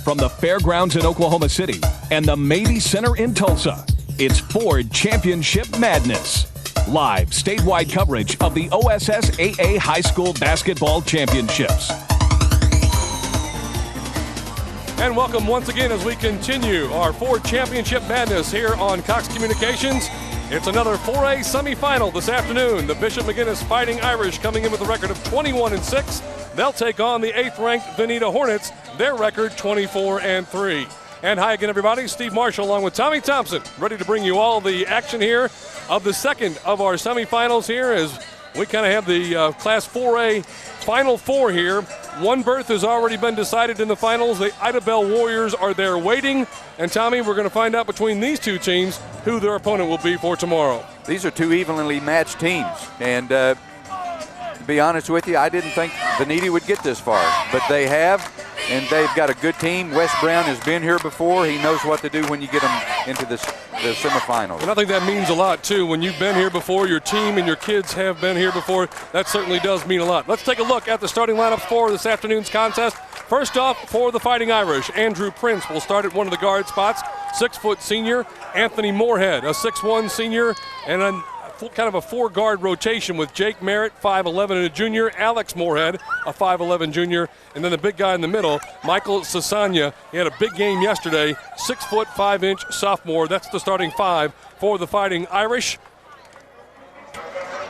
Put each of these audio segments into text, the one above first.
from the Fairgrounds in Oklahoma City and the Mabee Center in Tulsa, it's Ford Championship Madness. Live statewide coverage of the OSSAA High School Basketball Championships. And welcome once again as we continue our Ford Championship Madness here on Cox Communications. It's another 4A semifinal this afternoon. The Bishop McGuinness Fighting Irish coming in with a record of 21-6. They'll take on the 8th-ranked Veneta Hornets, their record 24-3. And hi again, everybody. Steve Marshall along with Tommy Thompson, ready to bring you all the action here of the second of our semifinals here as we kind of have the Class 4A Final Four here. One berth has already been decided in the finals. The Ida Bell Warriors are there waiting. And Tommy, we're going to find out between these two teams who their opponent will be for tomorrow. These are two evenly matched teams. And to be honest with you, I didn't think Veneta would get this far. But they have, and they've got a good team. Wes Brown has been here before. He knows what to do when you get them into the semifinals. And I think that means a lot, too. When you've been here before, your team and your kids have been here before, that certainly does mean a lot. Let's take a look at the starting lineups for this afternoon's contest. First off, for the Fighting Irish, Andrew Prince will start at one of the guard spots. 6-foot senior, Anthony Moorhead, a 6'1 senior, and a kind of a four-guard rotation with Jake Merritt, 5'11 and a junior, Alex Moorhead, a 5'11 junior, and then the big guy in the middle, Michael Sasanya. He had a big game yesterday, 6', 5-inch sophomore. That's the starting five for the Fighting Irish.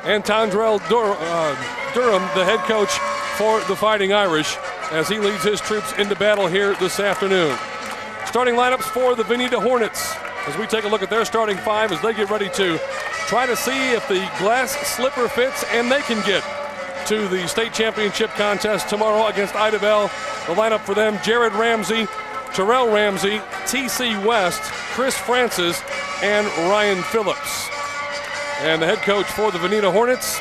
And Tondrell Durham, the head coach for the Fighting Irish, as he leads his troops into battle here this afternoon. Starting lineups for the Veneta Hornets as we take a look at their starting five as they get ready to try to see if the glass slipper fits and they can get to the state championship contest tomorrow against Ida Bell. The lineup for them, Jared Ramsey, Terrell Ramsey, T.C. West, Chris Francis, and Ryan Phillips. And the head coach for the Veneta Hornets,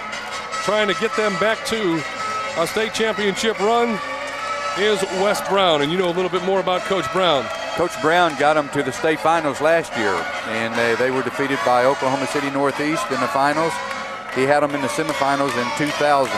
trying to get them back to a state championship run, is Wes Brown. And you know a little bit more about Coach Brown. Coach Brown got them to the state finals last year, and they were defeated by Oklahoma City Northeast in the finals. He had them in the semifinals in 2000.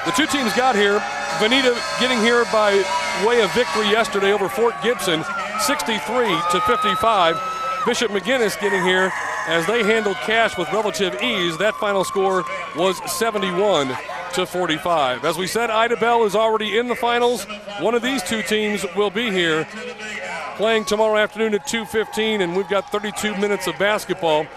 The two teams got here. Veneta getting here by way of victory yesterday over Fort Gibson, 63-55. Bishop McGuinness getting here as they handled Cache with relative ease. That final score was 71-45. As we said, Ida Bell is already in the finals. One of these two teams will be here playing tomorrow afternoon at 2:15, and we've got 32 minutes of basketball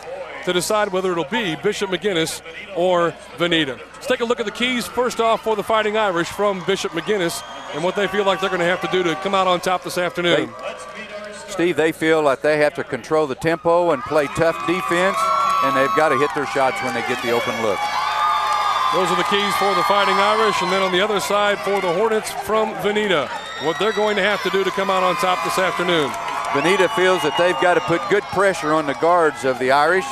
to decide whether it'll be Bishop McGuinness or Veneta. Let's take a look at the keys first off for the Fighting Irish from Bishop McGuinness and what they feel like they're going to have to do to come out on top this afternoon. Steve, they feel like they have to control the tempo and play tough defense, and they've got to hit their shots when they get the open look. Those are the keys for the Fighting Irish, and then on the other side for the Hornets from Veneta, what they're going to have to do to come out on top this afternoon. Veneta feels that they've got to put good pressure on the guards of the Irish.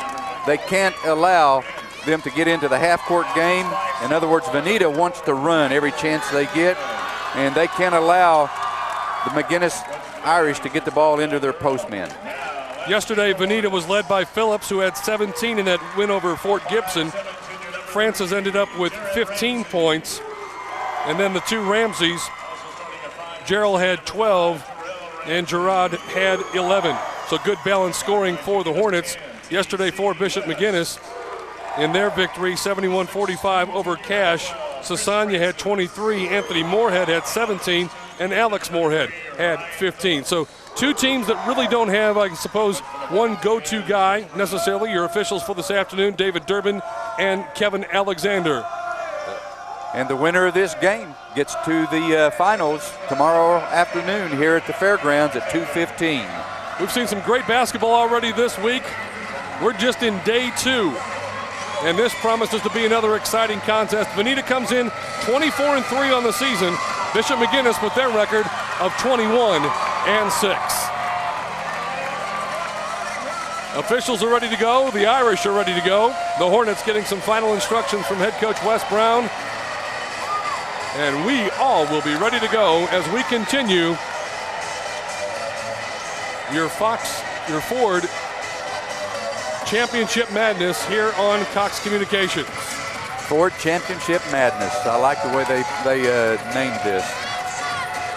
They can't allow them to get into the half-court game. In other words, Veneta wants to run every chance they get, and they can't allow the McGuinness Irish to get the ball into their postmen. Yesterday, Veneta was led by Phillips, who had 17 in that win over Fort Gibson. Francis ended up with 15 points. And then the two Ramseys, Gerald had 12 and Gerard had 11. So good balanced scoring for the Hornets. Yesterday for Bishop McGuinness in their victory, 71-45 over Cache. Sasanya had 23, Anthony Moorhead had 17, and Alex Moorhead had 15. So two teams that really don't have, I suppose, one go-to guy necessarily. Your officials for this afternoon, David Durbin and Kevin Alexander. And the winner of this game gets to the finals tomorrow afternoon here at the fairgrounds at 2:15. We've seen some great basketball already this week. We're just in day two, and this promises to be another exciting contest. Veneta comes in 24-3 on the season. Bishop McGuinness with their record of 21-6. Officials are ready to go. The Irish are ready to go. The Hornets getting some final instructions from head coach Wes Brown. And we all will be ready to go as we continue your Ford Championship Madness here on Cox Communications. Ford Championship Madness. I like the way they named this.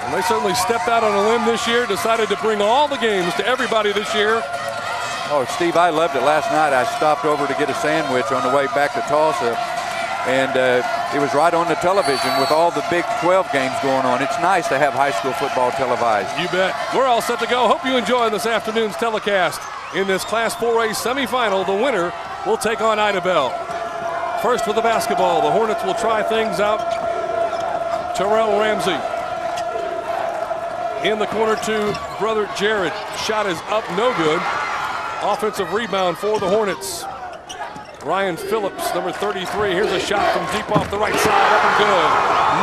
And they certainly stepped out on a limb this year, decided to bring all the games to everybody this year. Oh, Steve, I loved it. Last night I stopped over to get a sandwich on the way back to Tulsa, and it was right on the television with all the Big 12 games going on. It's nice to have high school football televised. You bet. We're all set to go. Hope you enjoy this afternoon's telecast. In this Class 4A semifinal, the winner will take on Ida Bell. First with the basketball, the Hornets will try things out. Terrell Ramsey in the corner to brother Jared. Shot is up, no good. Offensive rebound for the Hornets. Ryan Phillips, number 33. Here's a shot from deep off the right side, up and good.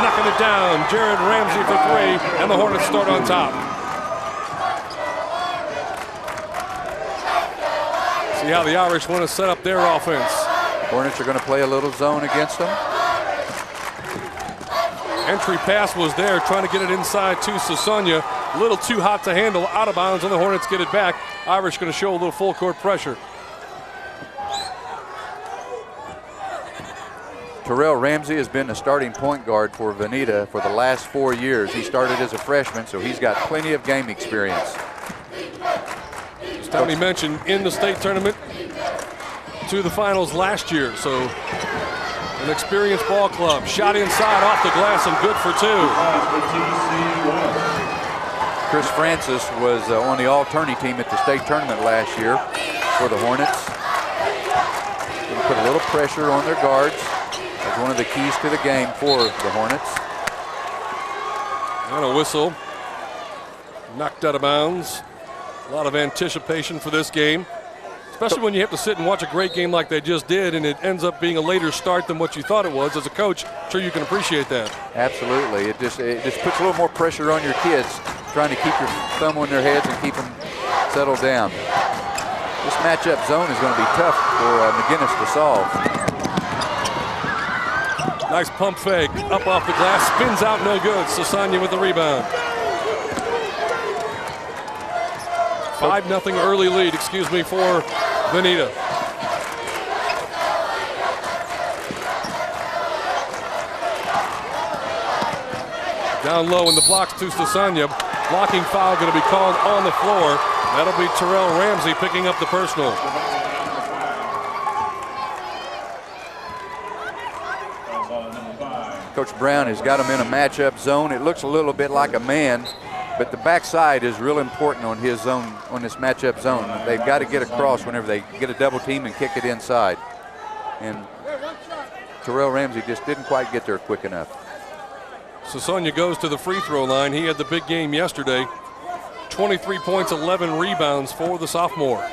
Knocking it down. Jared Ramsey for three, and the Hornets start on top. See how the Irish want to set up their offense. Hornets are going to play a little zone against them. Entry pass was there, trying to get it inside to Sasonia. A little too hot to handle, out of bounds, and the Hornets get it back. Irish going to show a little full court pressure. Terrell Ramsey has been a starting point guard for Veneta for the last 4 years. He started as a freshman, so he's got plenty of game experience. As Tony mentioned, in the state tournament to the finals last year, so an experienced ball club. Shot inside off the glass and good for two. Chris Francis was on the all-tourney team at the state tournament last year for the Hornets. Going to put a little pressure on their guards. That's one of the keys to the game for the Hornets. And a whistle. Knocked out of bounds. A lot of anticipation for this game, especially when you have to sit and watch a great game like they just did, and it ends up being a later start than what you thought it was. As a coach, I'm sure you can appreciate that. Absolutely. It just puts a little more pressure on your kids, trying to keep your thumb on their heads and keep them settled down. This matchup zone is going to be tough for McGuinness to solve. Nice pump fake, up off the glass, spins out, no good. Sasonia with the rebound. 5-0 early lead, for Veneta. Down low in the blocks to Sasonia. Blocking foul going to be called on the floor. That'll be Terrell Ramsey picking up the personal. Coach Brown has got him in a matchup zone. It looks a little bit like a man, but the backside is real important on his zone, on this matchup zone. They've got to get across whenever they get a double team and kick it inside. And Terrell Ramsey just didn't quite get there quick enough. Sasonia goes to the free throw line. He had the big game yesterday. 23 points, 11 rebounds for the sophomore.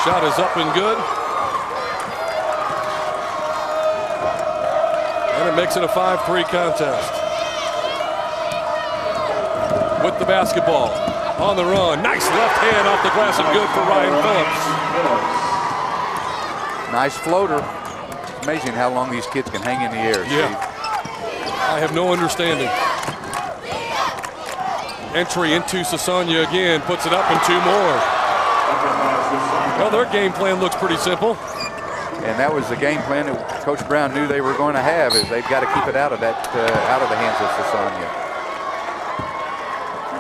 Shot is up and good. And it makes it a 5-3 contest. With the basketball on the run. Nice left hand off the glass and good for Ryan Phillips. Nice floater. Amazing how long these kids can hang in the air. Yeah. I have no understanding. Entry into Sasonia again. Puts it up and two more. Well, their game plan looks pretty simple. And that was the game plan that Coach Brown knew they were going to have, is they've got to keep it out of that, out of the hands of Sasonia.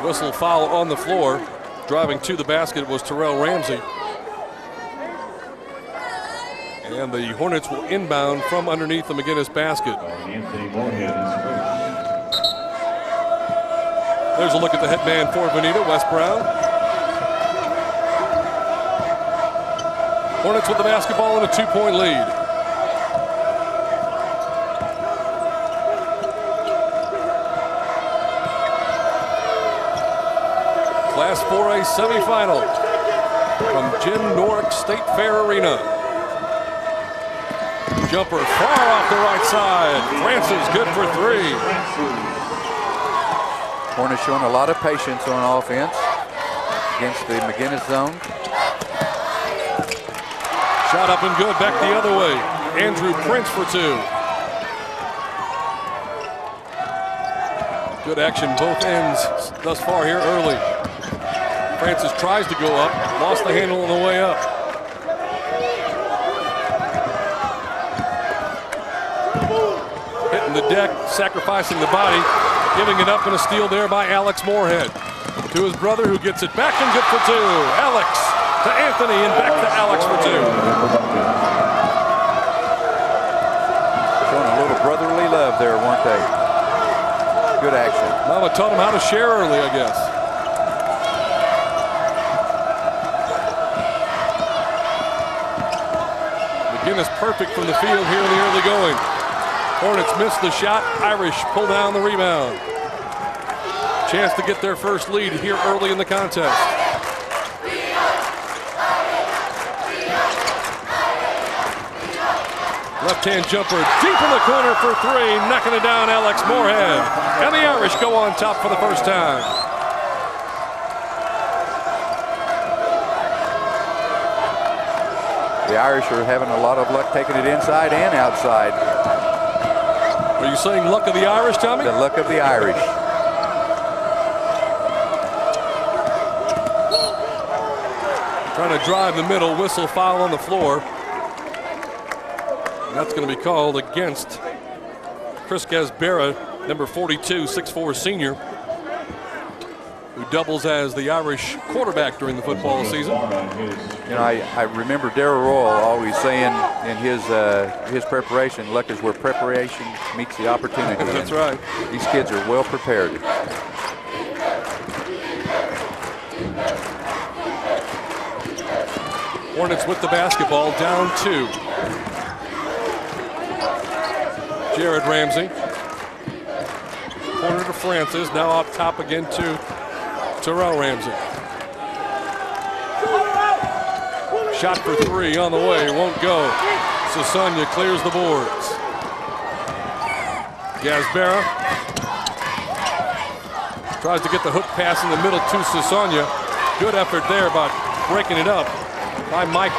Whistle foul on the floor. Driving to the basket was Terrell Ramsey. And the Hornets will inbound from underneath the McGuinness basket. There's a look at the head man for Veneta, Wes Brown. Hornets with the basketball and a 2-point lead. Class 4A semifinal from Jim Norick State Fair Arena. Jumper far off the right side. Francis good for three. Hornets showing a lot of patience on offense against the McGuinness zone. Shot up and good, back the other way. Andrew Prince for two. Good action both ends thus far here early. Francis tries to go up, lost the handle on the way up. from the deck, sacrificing the body, giving it up, and a steal there by Alex Moorhead. To his brother, who gets it back and good for two. Alex to Anthony and back to Alex for two. Showing a little brotherly love there, weren't they? Good action. Mama taught him how to share early, I guess. McGuinness perfect from the field here in the early going. Hornets missed the shot. Irish pull down the rebound. Chance to get their first lead here early in the contest. Left-hand jumper deep in the corner for three, knocking it down, Alex Moorhead. And the Irish go on top for the first time. The Irish are having a lot of luck taking it inside and outside. Are you saying luck of the Irish, Tommy? The luck of the Irish. Trying to drive the middle, whistle, foul on the floor. And that's going to be called against Chris Gasbera, number 42, 6'4" senior, who doubles as the Irish quarterback during the football season. You know, I remember Darrell Royal always saying in his preparation, luck is where preparation meets the opportunity. That's right. These kids are well prepared. Hornets with the basketball, down two. Jared Ramsey. Corner to Francis, now up top again to Terrell Ramsey. Shot for three on the way, won't go. Sasanya clears the boards. Gasbera tries to get the hook pass in the middle to Sasanya. Good effort there by breaking it up by Mike,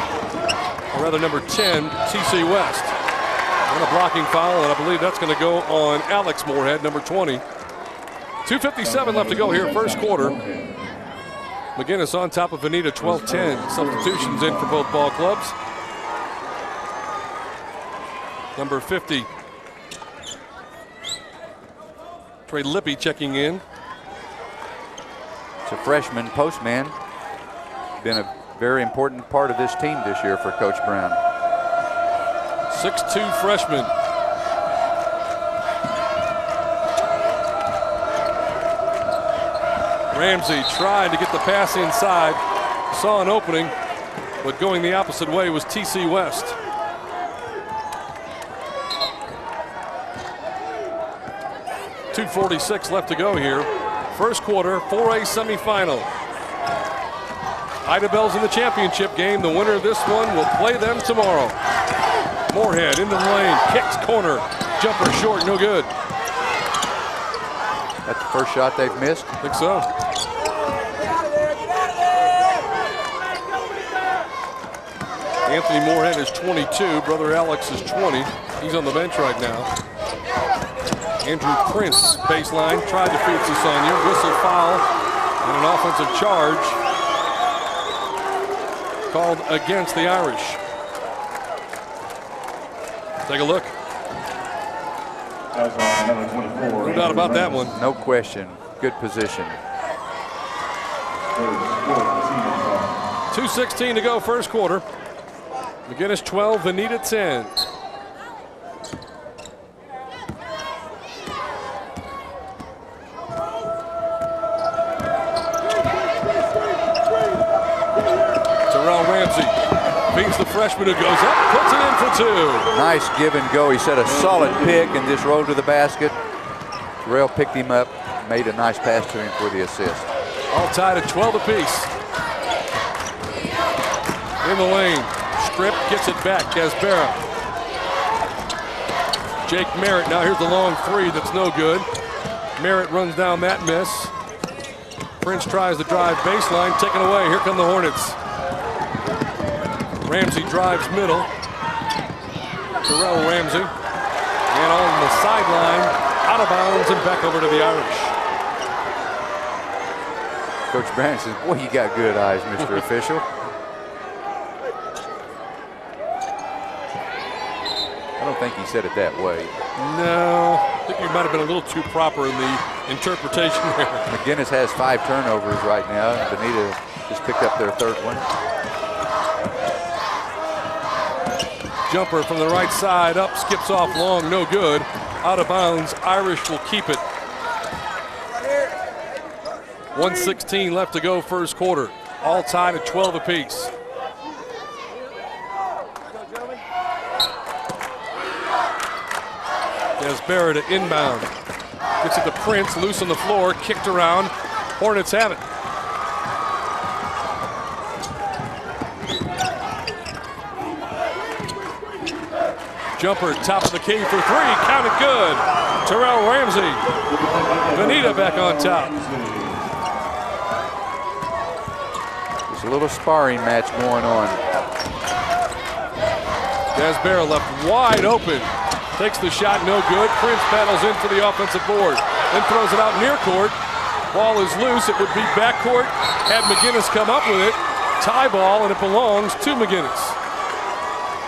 or rather number 10, T.C. West. And a blocking foul, and I believe that's going to go on Alex Moorhead, number 20. 2:57 left to go here, first quarter. McGuinness on top of Veneta, 12-10. Substitutions in for both ball clubs. Number 50, Trey Lippy checking in. It's a freshman postman. Been a very important part of this team this year for Coach Brown. 6'2" freshman. Ramsey tried to get the pass inside. Saw an opening, but going the opposite way was T.C. West. .246 left to go here. First quarter, 4A semifinal. Idabel's in the championship game. The winner of this one will play them tomorrow. Moorhead into the lane, kicks corner, jumper short, no good. That's the first shot they've missed? I think so. Anthony Moorhead is 22, brother Alex is 20. He's on the bench right now. Andrew Prince, baseline, tried to feed Sasanya, whistle foul, and an offensive charge called against the Irish. Take a look. No doubt about that one. No question. Good position. 2:16 to go, first quarter. McGuinness 12, Veneta 10. Terrell Ramsey beats the freshman who goes up, puts it in for two. Nice give and go. He set a solid pick and just rolled to the basket. Terrell picked him up, made a nice pass to him for the assist. All tied at 12 apiece. In the lane, Strip gets it back, Gasbera. Jake Merritt, now here's the long three that's no good. Merritt runs down that miss. Prince tries to drive baseline, taken away. Here come the Hornets. Ramsey drives middle. Terrell Ramsey. And on the sideline, out of bounds and back over to the Irish. Coach Brown says, boy, you got good eyes, Mr. Official. I don't think he said it that way. No, I think you might have been a little too proper in the interpretation there. McGuinness has 5 turnovers right now. Bonita just picked up their 3rd one. Jumper from the right side, up, skips off long, no good. Out of bounds, Irish will keep it. 1:16 left to go first quarter. All tied at 12 apiece. Desbera to inbound. Gets it to Prince, loose on the floor, kicked around. Hornets have it. Jumper, top of the key for 3, counted good. Terrell Ramsey. Bonita back on top. There's a little sparring match going on. Desbera left wide open. Takes the shot, no good. Prince battles in for the offensive board. Then throws it out near court. Ball is loose. It would be backcourt. Had McGuinness come up with it. Tie ball, and it belongs to McGuinness.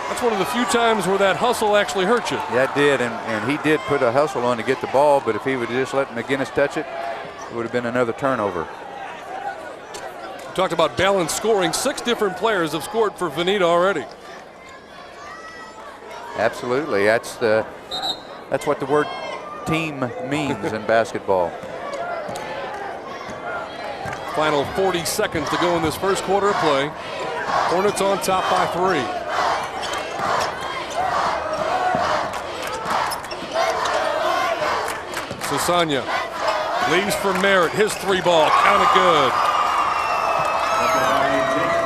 That's one of the few times where that hustle actually hurt you. Yeah, it did, and he did put a hustle on to get the ball, but if he would have just let McGuinness touch it, it would have been another turnover. We talked about balanced scoring. 6 different players have scored for Bonita already. Absolutely, that's what the word team means in basketball. Final 40 seconds to go in this first quarter of play. Hornets on top by 3. Sasanya leaves for Merritt. His 3-ball counted good.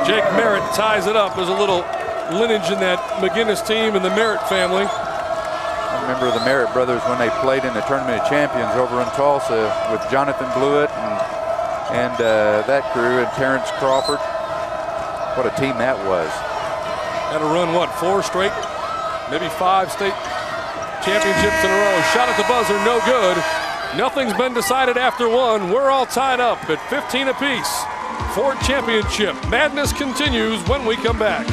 Jake Merritt ties it up. There's a little lineage in that McGuinness team and the Merritt family. I remember the Merritt brothers when they played in the Tournament of Champions over in Tulsa with Jonathan Blewett and that crew, and Terrence Crawford. What a team that was. Had to run, what, 4 straight, maybe 5 state championships in a row. Shot at the buzzer, no good. Nothing's been decided after 1. We're all tied up at 15 apiece. Ford Championship madness continues when we come back.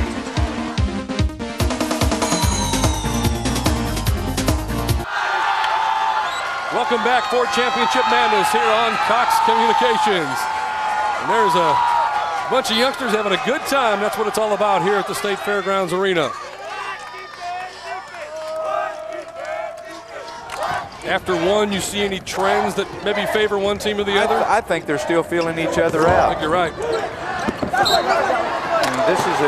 Welcome back, Ford Championship Madness here on Cox Communications. And there's a bunch of youngsters having a good time. That's what it's all about here at the State Fairgrounds Arena. After 1, you see any trends that maybe favor one team or the other? I think they're still feeling each other out. I think you're right. I mean, this is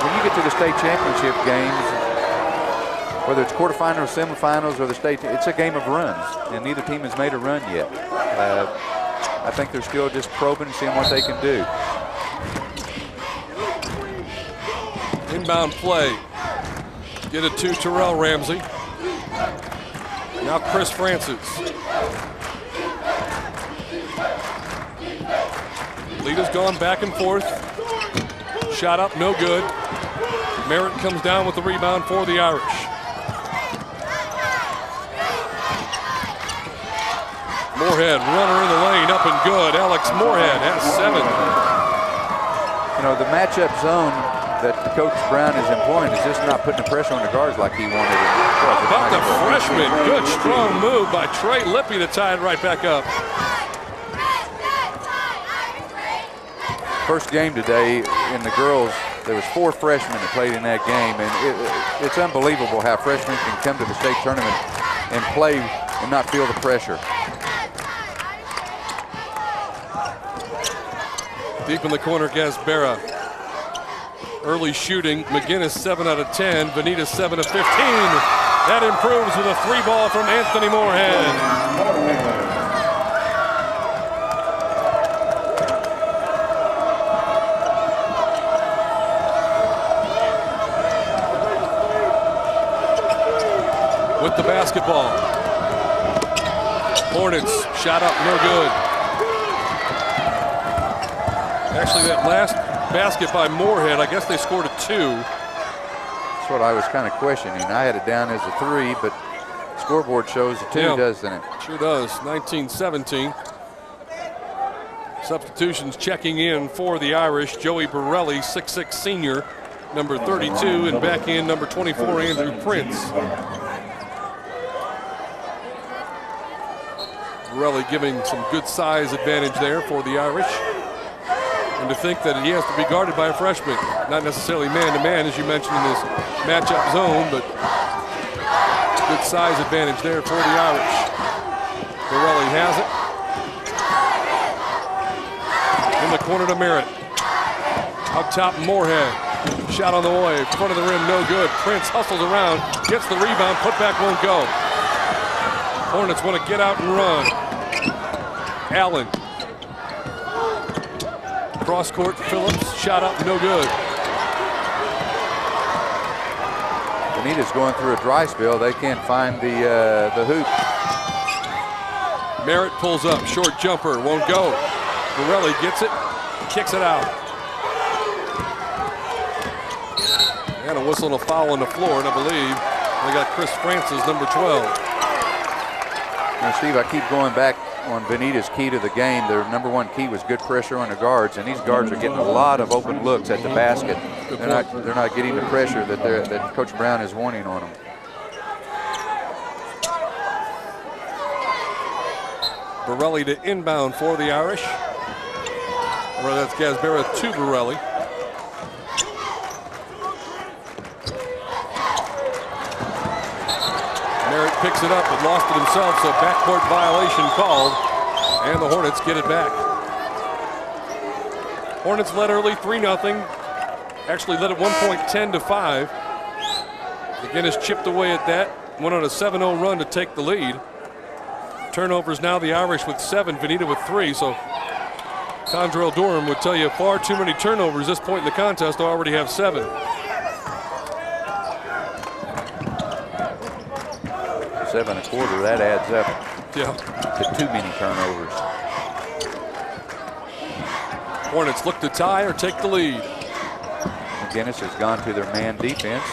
when you get to the state championship games, whether it's quarterfinals, semifinals, or the state, it's a game of runs, and neither team has made a run yet. I think they're still just probing, seeing what they can do. Inbound play. Get it to Terrell Ramsey. Now Chris Francis. Lita's gone back and forth. Shot up, no good. Merritt comes down with the rebound for the Irish. Moorhead, runner in the lane, up and good. Alex Moorhead has 7. You know, the matchup zone that Coach Brown is employing is just not putting the pressure on the guards like he wanted. About the freshman, good strong move by Trey Lippy to tie it right back up. First game today in the girls, there was 4 freshmen that played in that game, and it's unbelievable how freshmen can come to the state tournament and play and not feel the pressure. Deep in the corner, Desbera. Early shooting, McGuinness 7 out of 10, Bonita 7 of 15. That improves with a 3-ball from Anthony Moorhead. With the basketball. Hornets, shot up, no good. Actually, that last basket by Moorhead, I guess they scored a 2. That's what I was kind of questioning. I had it down as a 3, but scoreboard shows a 2, doesn't it? Sure does. 19-17. Substitutions checking in for the Irish. Joey Borelli, 6'6" senior, number 32, and back in number 24, Andrew Prince. Borelli giving some good size advantage there for the Irish. And to think that he has to be guarded by a freshman, not necessarily man-to-man, as you mentioned in this matchup zone, but good size advantage there for the Irish. Borelli has it. In the corner to Merritt. Out top, Moorhead. Shot on the way, front of the rim, no good. Prince hustles around, gets the rebound, putback won't go. Hornets want to get out and run. Allen. Cross court, Phillips, shot up, no good. Bonita's going through a dry spell. They can't find the hoop. Merritt pulls up, short jumper, won't go. Borelli gets it, kicks it out. And a whistle and a foul on the floor, and I believe they got Chris Francis, number 12. Now, Steve, I keep going back on Bonita's key to the game. Their number one key was good pressure on the guards, and these guards are getting a lot of open looks at the basket. They're not getting the pressure that Coach Brown is wanting on them. Borelli to inbound for the Irish. Or that's Gasbera to Borelli. Merritt picks it up but lost it himself, so backcourt violation called, and the Hornets get it back. Hornets led early 3-0. Actually led at one point 10-5. McGuinness chipped away at that, went on a 7-0 run to take the lead. Turnovers now the Irish with 7, Veneta with 3, so Condrell Durham would tell you far too many turnovers this point in the contest. They already have 7. 7.25, that adds up to too many turnovers. Hornets look to tie or take the lead. McGuinness has gone to their man defense.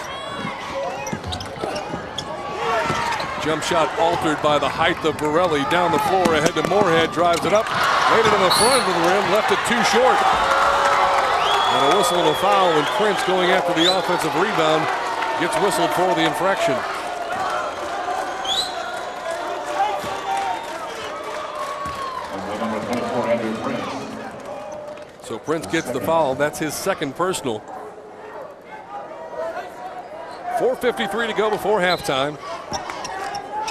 Jump shot altered by the height of Borelli. Down the floor ahead to Moorhead, drives it up, laid it in the front of the rim, left it too short. And a whistle and a foul, and Prince going after the offensive rebound gets whistled for the infraction. So Prince gets the foul. That's his second personal. 4:53 to go before halftime.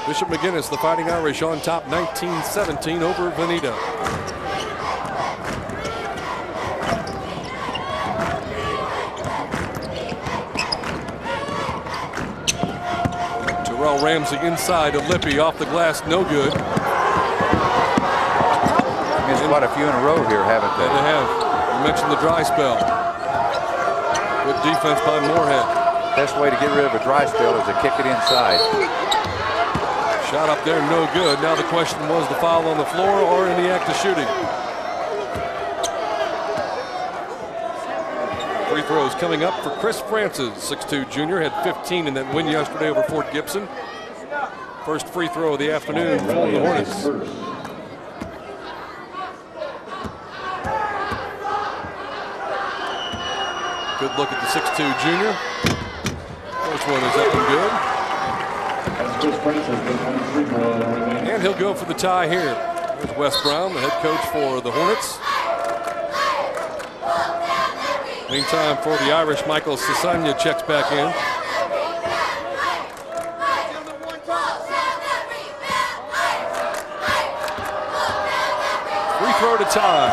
Bishop McGuinness, the Fighting Irish, on top 19-17 over Veneta. Terrell Ramsey inside to Lippy, off the glass, no good. Missed quite a few in a row here, haven't they? They have. You mentioned the dry spell. Good defense by Moorhead. Best way to get rid of a dry spell is to kick it inside. Shot up there, no good. Now the question was the foul on the floor or in the act of shooting. Free throws coming up for Chris Francis, 6'2" junior, had 15 in that win yesterday over Fort Gibson. First free throw of the afternoon for the Hornets. Good look at the 6'2" junior. First one is up and good. And he'll go for the tie here. There's Wes Brown, the head coach for the Hornets. Meantime, for the Irish, Michael Sasanya checks back in. Free throw to tie.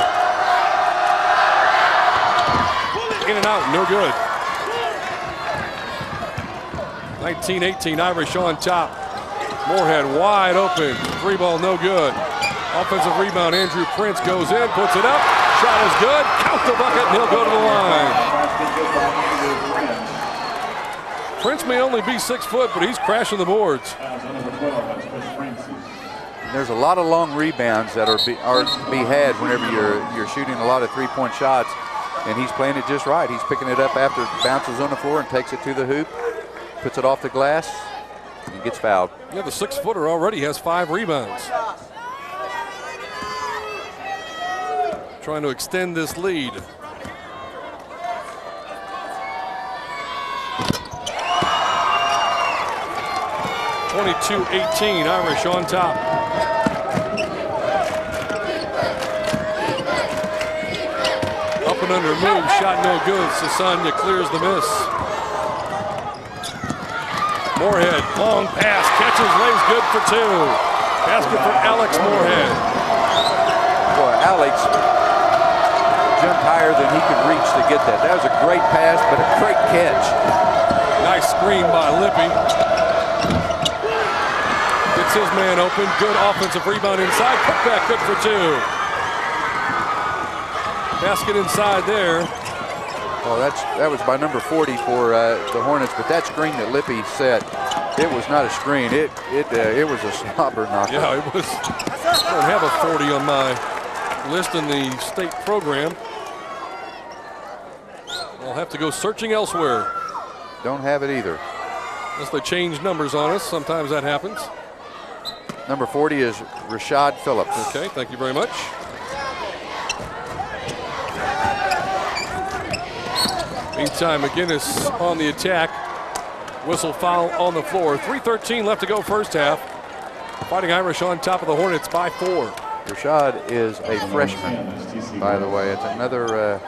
In and out, no good. 19-18, Irish on top. Moorhead wide open. 3-ball, no good. Offensive rebound, Andrew Prince goes in, puts it up. Shot is good. Count the bucket, and he'll go to the line. Prince may only be 6 foot, but he's crashing the boards. There's a lot of long rebounds that are to be had whenever you're shooting a lot of three-point shots, and he's playing it just right. He's picking it up after it bounces on the floor and takes it to the hoop, puts it off the glass, and gets fouled. Yeah, the 6-footer already has 5 rebounds. Trying to extend this lead. 22-18, Irish on top. Up and under move, shot no good. Sasanya clears the miss. Moorhead, long pass, catches, lays good for 2. Basket for Alex Moorhead. Boy, Alex jumped higher than he could reach to get that. That was a great pass, but a great catch. Nice screen by Lippy. Gets his man open. Good offensive rebound inside. Putback good for 2. Basket inside there. Oh, that was by number 40 for the Hornets, but that screen that Lippy set, it was not a screen. It was a slobber knocker. Yeah, it was. I don't have a 40 on my list in the state program. I'll have to go searching elsewhere. Don't have it either. Unless they change numbers on us, sometimes that happens. Number 40 is Rashad Phillips. Okay, thank you very much. Meantime, McGuinness on the attack. Whistle foul on the floor. 3:13 left to go first half. Fighting Irish on top of the Hornets by 4. Rashad is a freshman, by the way. It's another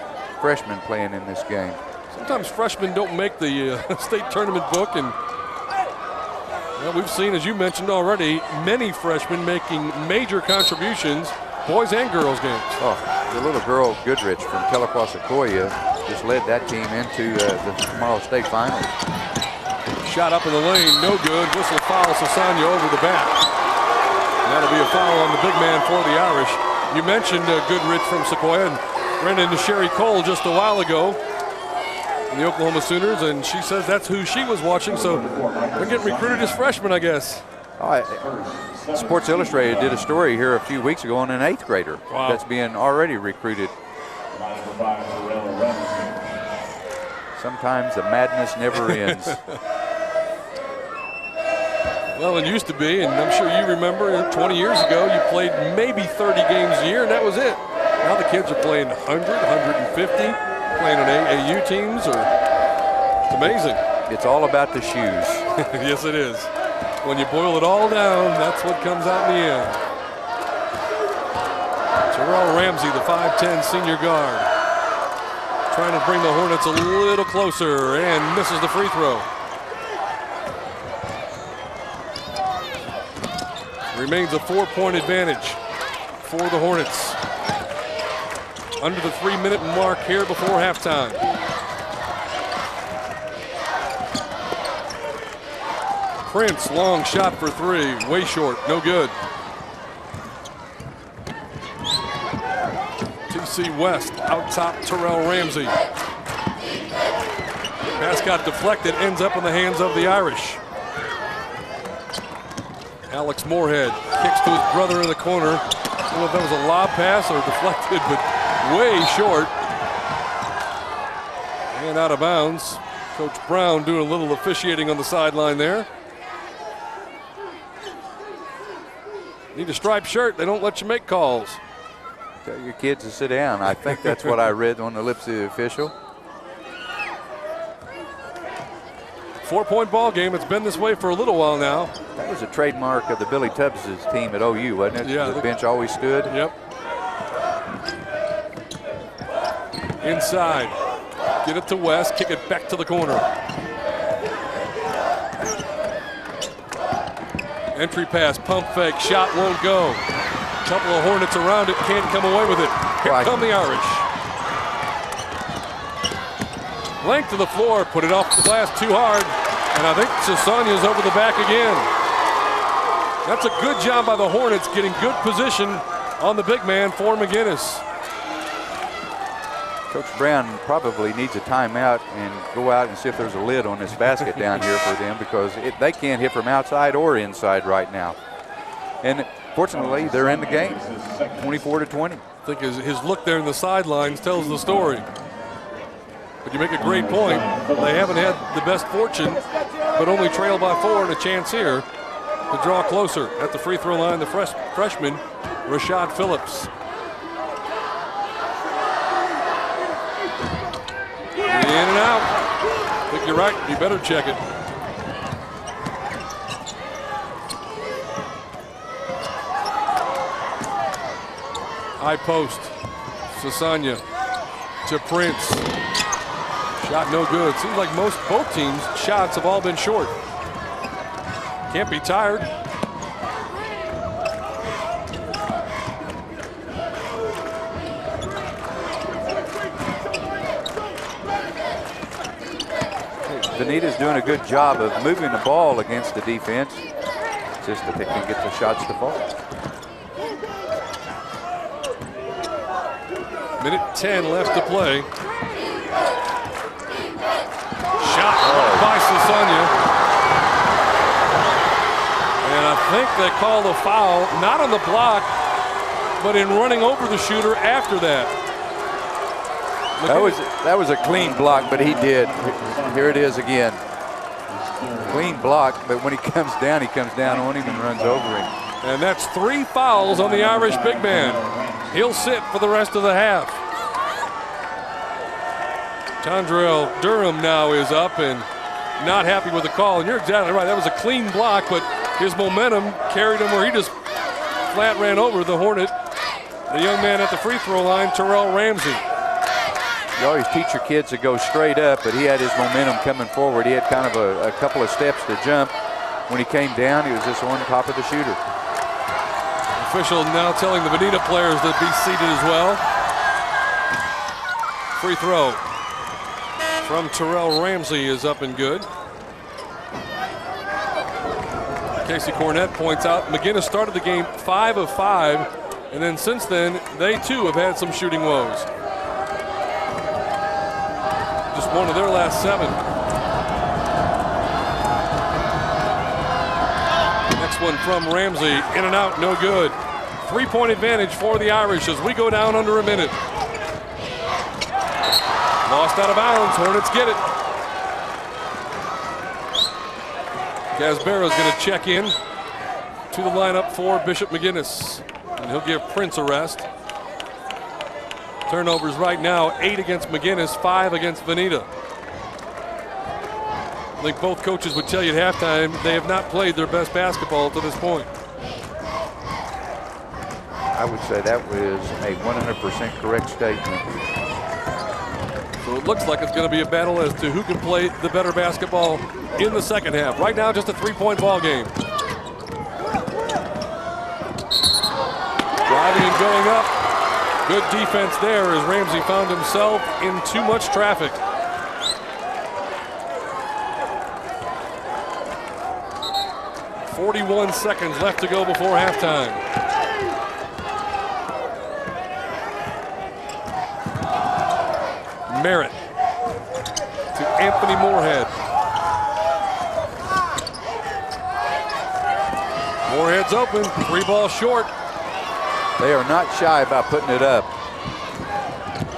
freshman playing in this game. Sometimes freshmen don't make the state tournament book, and well, we've seen, as you mentioned already, many freshmen making major contributions, boys and girls games. Oh, the little girl Goodrich from Telequasequoia just led that team into the Tomorrow State Finals. Shot up in the lane, no good. Whistle foul Sasanya over the back. And that'll be a foul on the big man for the Irish. You mentioned Goodrich from Sequoia, and ran into Sherry Cole just a while ago in the Oklahoma Sooners, and she says that's who she was watching, so they're getting recruited as freshmen, I guess. Sports Illustrated did a story here a few weeks ago on an 8th grader that's being already recruited. Sometimes the madness never ends. Well, it used to be, and I'm sure you remember 20 years ago, you played maybe 30 games a year, and that was it. Now the kids are playing 100, 150, playing on AAU teams. It's amazing. It's all about the shoes. Yes, it is. When you boil it all down, that's what comes out in the end. Terrell Ramsey, the 5'10 senior guard, trying to bring the Hornets a little closer and misses the free throw. Remains a 4-point advantage for the Hornets. Under the 3-minute mark here before halftime. Prince, long shot for 3, way short, no good. TC West out top Terrell Ramsey. Pass got deflected, ends up in the hands of the Irish. Alex Moorhead kicks to his brother in the corner. I don't know if that was a lob pass or deflected, but way short. And out of bounds. Coach Brown doing a little officiating on the sideline there. Need a striped shirt. They don't let you make calls. Tell your kids to sit down. I think that's what I read on the lips of the official. 4-point ball game. It's been this way for a little while now. That was a trademark of the Billy Tubbs' team at OU, wasn't it? Yeah. The bench always stood. Yep. Inside. Get it to West. Kick it back to the corner. Entry pass, pump fake, shot won't go. Couple of Hornets around it, can't come away with it. Here come the Irish. Length of the floor, put it off the glass too hard, and I think Sasanya's over the back again. That's a good job by the Hornets, getting good position on the big man for McGuinness. Coach Brown probably needs a timeout and go out and see if there's a lid on this basket down here for them, because they can't hit from outside or inside right now. And fortunately, they're in the game, 24-20. I think his look there in the sidelines tells the story. But you make a great point. They haven't had the best fortune, but only trail by 4 and a chance here to draw closer. At the free throw line, the freshman, Rashad Phillips. In and out. I think you're right. You better check it. High post. Sasanya to Prince. Shot no good. Seems like both teams' shots have all been short. Can't be tired. Venita's doing a good job of moving the ball against the defense. It's just that they can get the shots to fall. Minute 10 left to play. Shot by Sasanya. And I think they called a foul, not on the block, but in running over the shooter after that. That was a clean block, but he did. Here it is again. Clean block, but when he comes down on him and runs over him. And that's 3 fouls on the Irish big man. He'll sit for the rest of the half. Tondrell Durham now is up and not happy with the call. And you're exactly right. That was a clean block, but his momentum carried him where he just flat ran over the Hornet. The young man at the free throw line, Terrell Ramsey. You always teach your kids to go straight up, but he had his momentum coming forward. He had kind of a couple of steps to jump. When he came down, he was just on top of the shooter. Official now telling the Venita players to be seated as well. Free throw from Terrell Ramsey is up and good. Casey Cornett points out McGuinness started the game 5 of 5, and then since then, they too have had some shooting woes. Just one of their last 7. Next one from Ramsey, in and out, no good. 3-point advantage for the Irish as we go down under a minute. Lost out of bounds, Hornets get it. Gasbara's gonna check in to the lineup for Bishop McGuinness, and he'll give Prince a rest. Turnovers right now, 8 against McGuinness, 5 against Venita. I think both coaches would tell you at halftime they have not played their best basketball to this point. I would say that was a 100% correct statement. So it looks like it's going to be a battle as to who can play the better basketball in the second half. Right now, just a 3-point ball game. Driving and going up. Good defense there as Ramsey found himself in too much traffic. "41 seconds left to go before halftime. Merritt to Anthony Moorhead. Moorhead's open, 3 balls short. They are not shy about putting it up.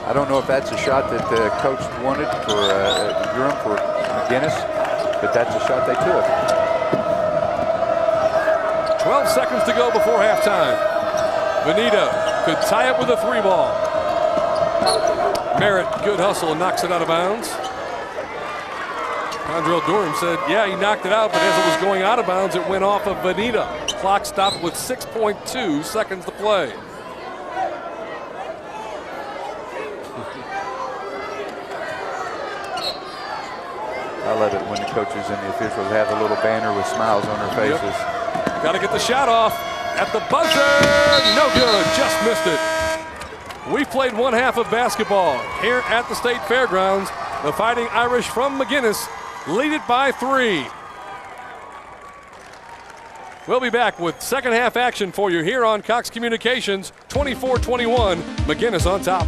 I don't know if that's a shot that the coach wanted for Durham for McGuinness, but that's a shot they took. 12 seconds to go before halftime. Venita could tie it with a 3-ball. Merritt, good hustle, and knocks it out of bounds. Tondrell Durham said, yeah, he knocked it out, but as it was going out of bounds, it went off of Venita. Clock stopped with 6.2 seconds to play. I love it when the coaches and the officials have a little banner with smiles on their faces. Yep. Got to get the shot off at the buzzer. No good, just missed it. We've played one half of basketball here at the State Fairgrounds. The Fighting Irish from McGuinness lead it by 3. We'll be back with second half action for you here on Cox Communications. 24-21, McGuinness on top.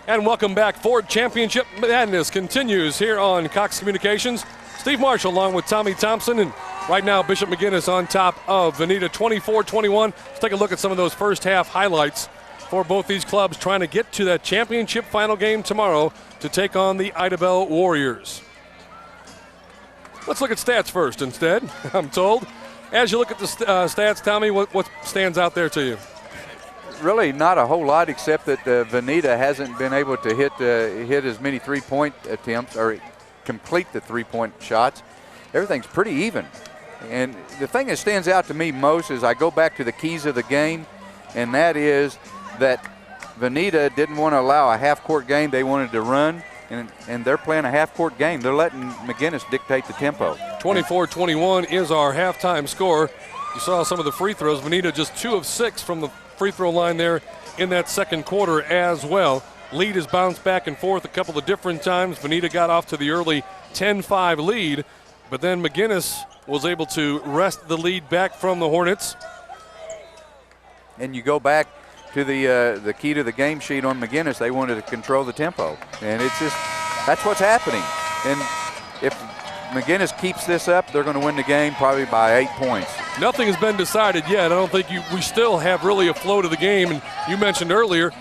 And welcome back. Ford Championship Madness continues here on Cox Communications. Steve Marshall along with Tommy Thompson, and right now Bishop McGuinness on top of Venita 24-21. Let's take a look at some of those first half highlights for both these clubs trying to get to that championship final game tomorrow to take on the Idabel Warriors. Let's look at stats first instead, I'm told. As you look at the stats, Tommy, what stands out there to you? Really not a whole lot, except that Venita hasn't been able to hit as many 3-point attempts or complete the 3-point shots. Everything's pretty even. And the thing that stands out to me most is I go back to the keys of the game, and that is that Veneta didn't want to allow a half-court game. They wanted to run, and they're playing a half-court game. They're letting McGuinness dictate the tempo. 24-21 is our halftime score. You saw some of the free throws. Veneta just 2 of 6 from the free throw line there in that second quarter as well. Lead has bounced back and forth a couple of different times. Veneta got off to the early 10-5 lead, but then McGuinness was able to wrest the lead back from the Hornets. And you go back to the key to the game sheet on McGuinness. They wanted to control the tempo, and it's just that's what's happening. And if McGuinness keeps this up, they're going to win the game probably by 8 points. Nothing has been decided yet. I don't think we still have really a flow to the game. And you mentioned earlier,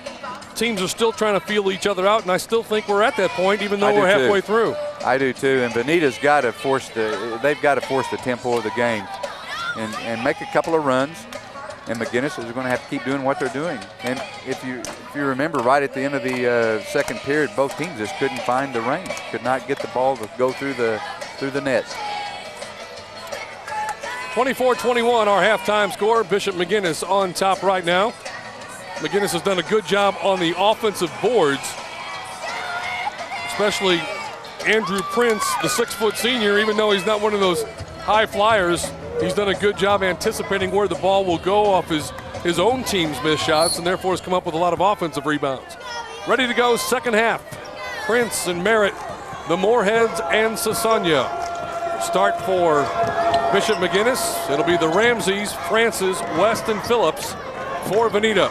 teams are still trying to feel each other out, and I still think we're at that point, even though we're halfway through. I do too. And Veneta's got to force they've got to force the tempo of the game, and make a couple of runs. And McGuinness is going to have to keep doing what they're doing. And if you remember, right at the end of the second period, both teams just couldn't find the range, could not get the ball to go through the nets. 24-21, our halftime score. Bishop McGuinness on top right now. McGuinness has done a good job on the offensive boards, especially Andrew Prince, the 6-foot senior. Even though he's not one of those high flyers, he's done a good job anticipating where the ball will go off his own team's missed shots, and therefore has come up with a lot of offensive rebounds. Ready to go, second half. Prince and Merritt, the Moorheads and Sasanya. Start for Bishop McGuinness. It'll be the Ramseys, Francis, West, and Phillips for Veneta.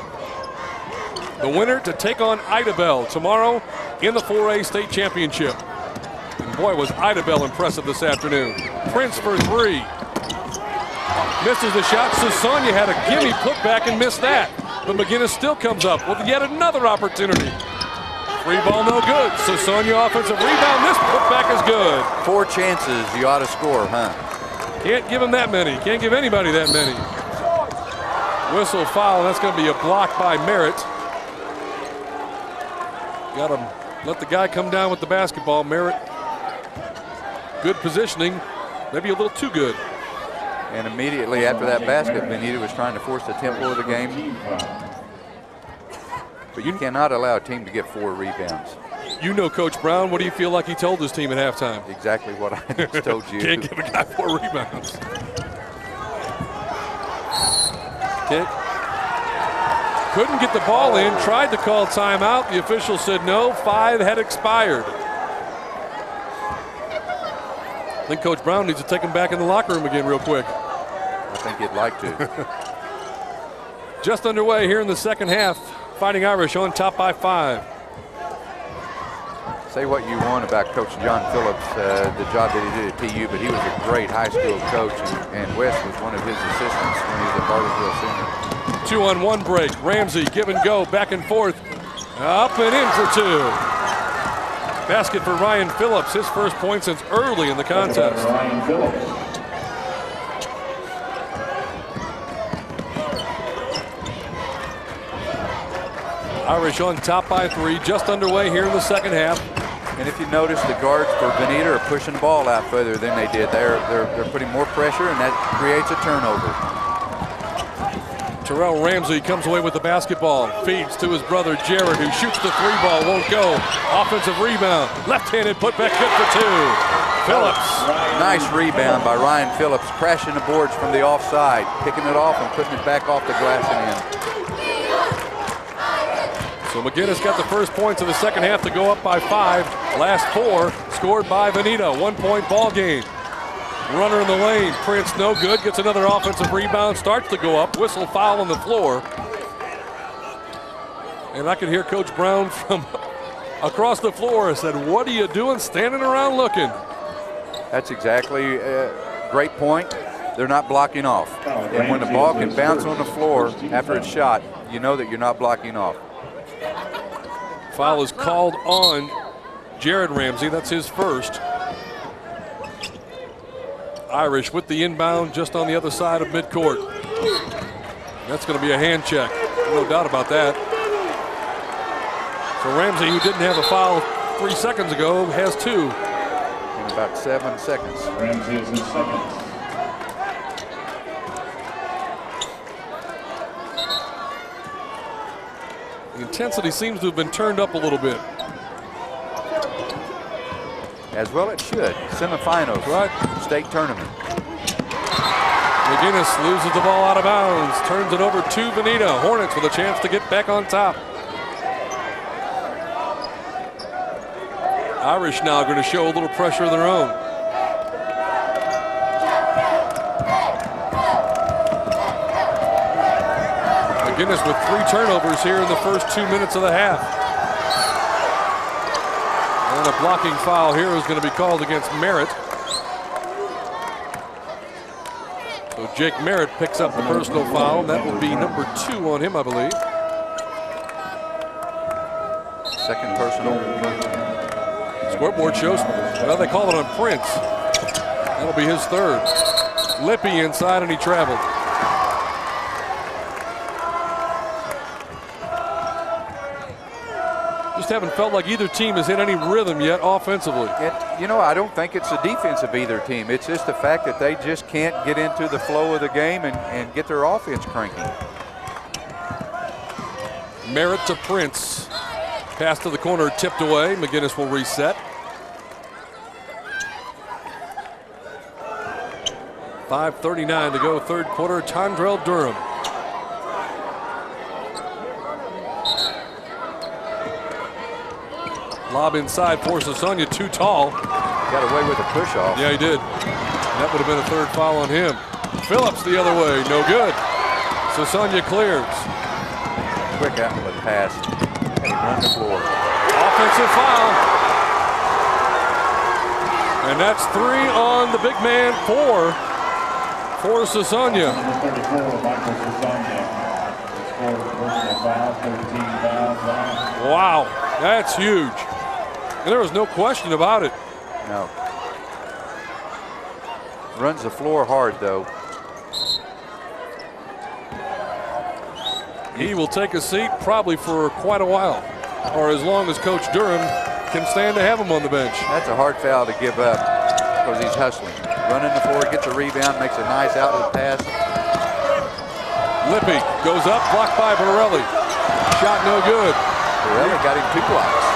The winner to take on Idabel tomorrow in the 4A state championship. And boy, was Idabel impressive this afternoon. Prince for 3. Misses the shot. Sasanya had a gimme putback and missed that. But McGuinness still comes up with yet another opportunity. Free ball no good. Sasanya offensive rebound. This putback is good. 4 chances you ought to score, huh? Can't give him that many. Can't give anybody that many. Whistle foul. That's going to be a block by Merritt. Got to let the guy come down with the basketball. Merritt. Good positioning. Maybe a little too good. And immediately after that basket, Veneta was trying to force the tempo of the game. But you cannot allow a team to get 4 rebounds. You know Coach Brown. What do you feel like he told his team at halftime? Exactly what I just told you. Can't give a guy 4 rebounds. Couldn't get the ball in. Tried to call timeout. The official said no. 5 had expired. I think Coach Brown needs to take him back in the locker room again real quick. I think he'd like to. Just underway here in the second half. Fighting Irish on top by 5. Say what you want about Coach John Phillips, the job that he did at TU, but he was a great high school coach, and Wes was one of his assistants when he was at Bartlesville Senior. 2-on-1 break. Ramsey give and go, back and forth. Up and in for 2. Basket for Ryan Phillips, his first point since early in the contest. Ryan Phillips. Irish on top by 3, just underway here in the second half. And if you notice, the guards for Veneta are pushing the ball out further than they did. They're putting more pressure, and that creates a turnover. Terrell Ramsey comes away with the basketball, feeds to his brother Jared, who shoots the 3 ball, won't go. Offensive rebound, left-handed putback, good for 2. Phillips. Nice rebound by Ryan Phillips, crashing the boards from the offside, picking it off and putting it back off the glass and in. So McGuinness got the first points of the second half to go up by 5. Last 4 scored by Veneta. 1-point ball game. Runner in the lane. Prince no good. Gets another offensive rebound. Starts to go up. Whistle foul on the floor. And I could hear Coach Brown from across the floor said, "What are you doing standing around looking?" That's exactly a great point. They're not blocking off. And when the ball can bounce on the floor after it's shot, you know that you're not blocking off. Foul is called on Jared Ramsey. That's his first. Irish with the inbound just on the other side of midcourt. That's going to be a hand check. No doubt about that. So Ramsey, who didn't have a foul 3 seconds ago, has 2. In about 7 seconds. Ramsey is in second. intensity seems to have been turned up a little bit. As well it should. Semifinals, right? State tournament. McGuinness loses the ball out of bounds, turns it over to Veneta. Hornets with a chance to get back on top. Irish now going to show a little pressure of their own. McGuinness with 3 turnovers here in the first 2 minutes of the half. And a blocking foul here is going to be called against Merritt. So Jake Merritt picks up the personal foul, and that will be number 2 on him, I believe. Second personal. Scoreboard shows, well, they call it on Prince. That'll be his 3rd. Lippy inside, and he traveled. Just haven't felt like either team has hit any rhythm yet offensively. You know, I don't think it's the defense of either team. It's just the fact that they just can't get into the flow of the game and get their offense cranking. Merritt to Prince. Pass to the corner, tipped away. McGuinness will reset. 5:39 to go, 3rd quarter. Tondrell Durham. Lob inside, forces Sonia, too tall. Got away with a push-off. Yeah, he did. That would have been a 3rd foul on him. Phillips the other way, no good. So Sonia clears. Quick outlet pass. And he runs the floor. Offensive foul. And that's 3 on the big man, 4 for Sasonia. Wow, that's huge. And there was no question about it. No. Runs the floor hard, though. He will take a seat probably for quite a while, or as long as Coach Durham can stand to have him on the bench. That's a hard foul to give up because he's hustling. Running the floor, gets a rebound, makes a nice outlet pass. Lippy goes up, blocked by Borelli. Shot no good. Borelli got him 2 blocks.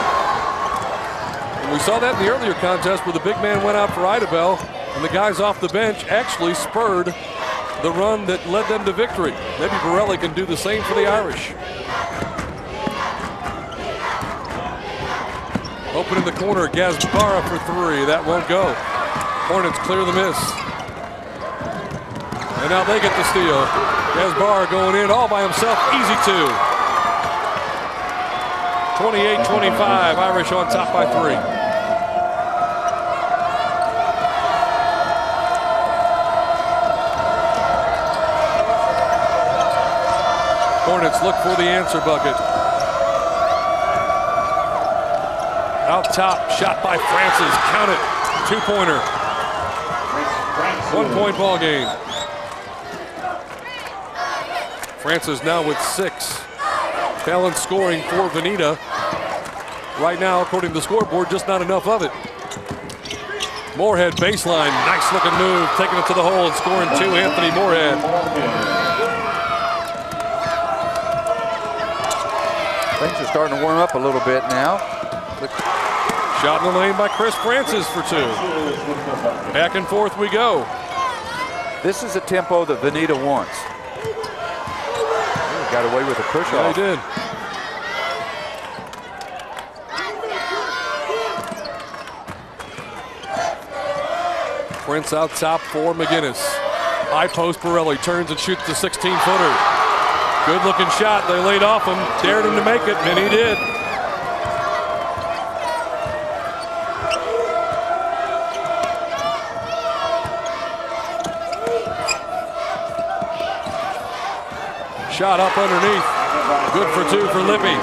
And we saw that in the earlier contest where the big man went out for Idabel, and the guys off the bench actually spurred the run that led them to victory. Maybe Borelli can do the same for the Irish. Open in the corner, Gazbara for 3. That won't go. Hornets clear the miss. And now they get the steal. Gazbara going in all by himself, easy 2. 28-25, Irish on top by 3. Hornets look for the answer bucket. Out top, shot by Francis, count it, 2-pointer. 1-point ball game. Francis now with 6. Talent scoring for Veneta. Right now, according to the scoreboard, just not enough of it. Moorhead baseline, nice looking move, taking it to the hole and scoring 2, Anthony Moorhead. Things are starting to warm up a little bit now. Shot in the lane by Chris Francis for 2. Back and forth we go. This is a tempo that Veneta wants. Got away with a push-off. Yeah, he did. Prince out top for McGuinness. High post, Borelli turns and shoots the 16-footer. Good looking shot. They laid off him, dared him to make it, and he did. Shot up underneath. Good for 2 for Lippy.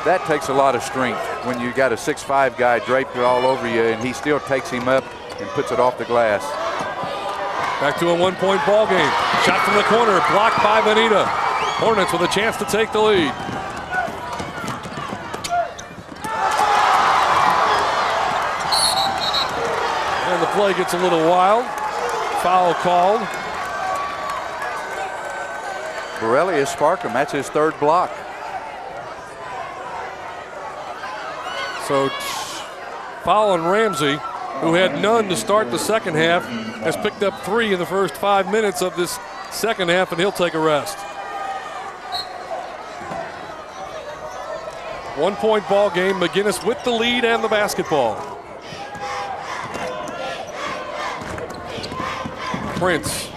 That takes a lot of strength when you got a 6'5" guy draped all over you and he still takes him up and puts it off the glass. Back to a 1-point ball game. Shot from the corner, blocked by Veneta. Hornets with a chance to take the lead. And the play gets a little wild. Foul called. Borelli is sparking. That's his 3rd block. So foul on Ramsey, who had none to start the second half, has picked up 3 in the first 5 minutes of this second half, and he'll take a rest. 1 point ball game. McGuinness with the lead and the basketball. Prince.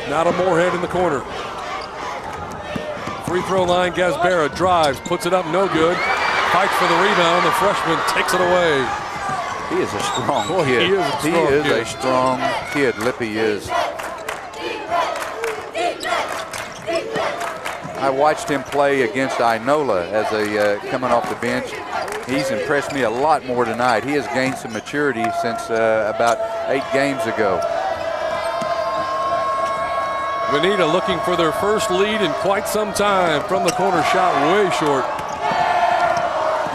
Not a Moorhead in the corner. Free throw line, Gasbera drives, puts it up, no good. Fights for the rebound, the freshman takes it away. He is a strong kid. He is a strong kid. Lippy is. I watched him play against Inola as a coming off the bench. He's impressed me a lot more tonight. He has gained some maturity since about 8 games ago. Veneta looking for their first lead in quite some time. From the corner, shot way short.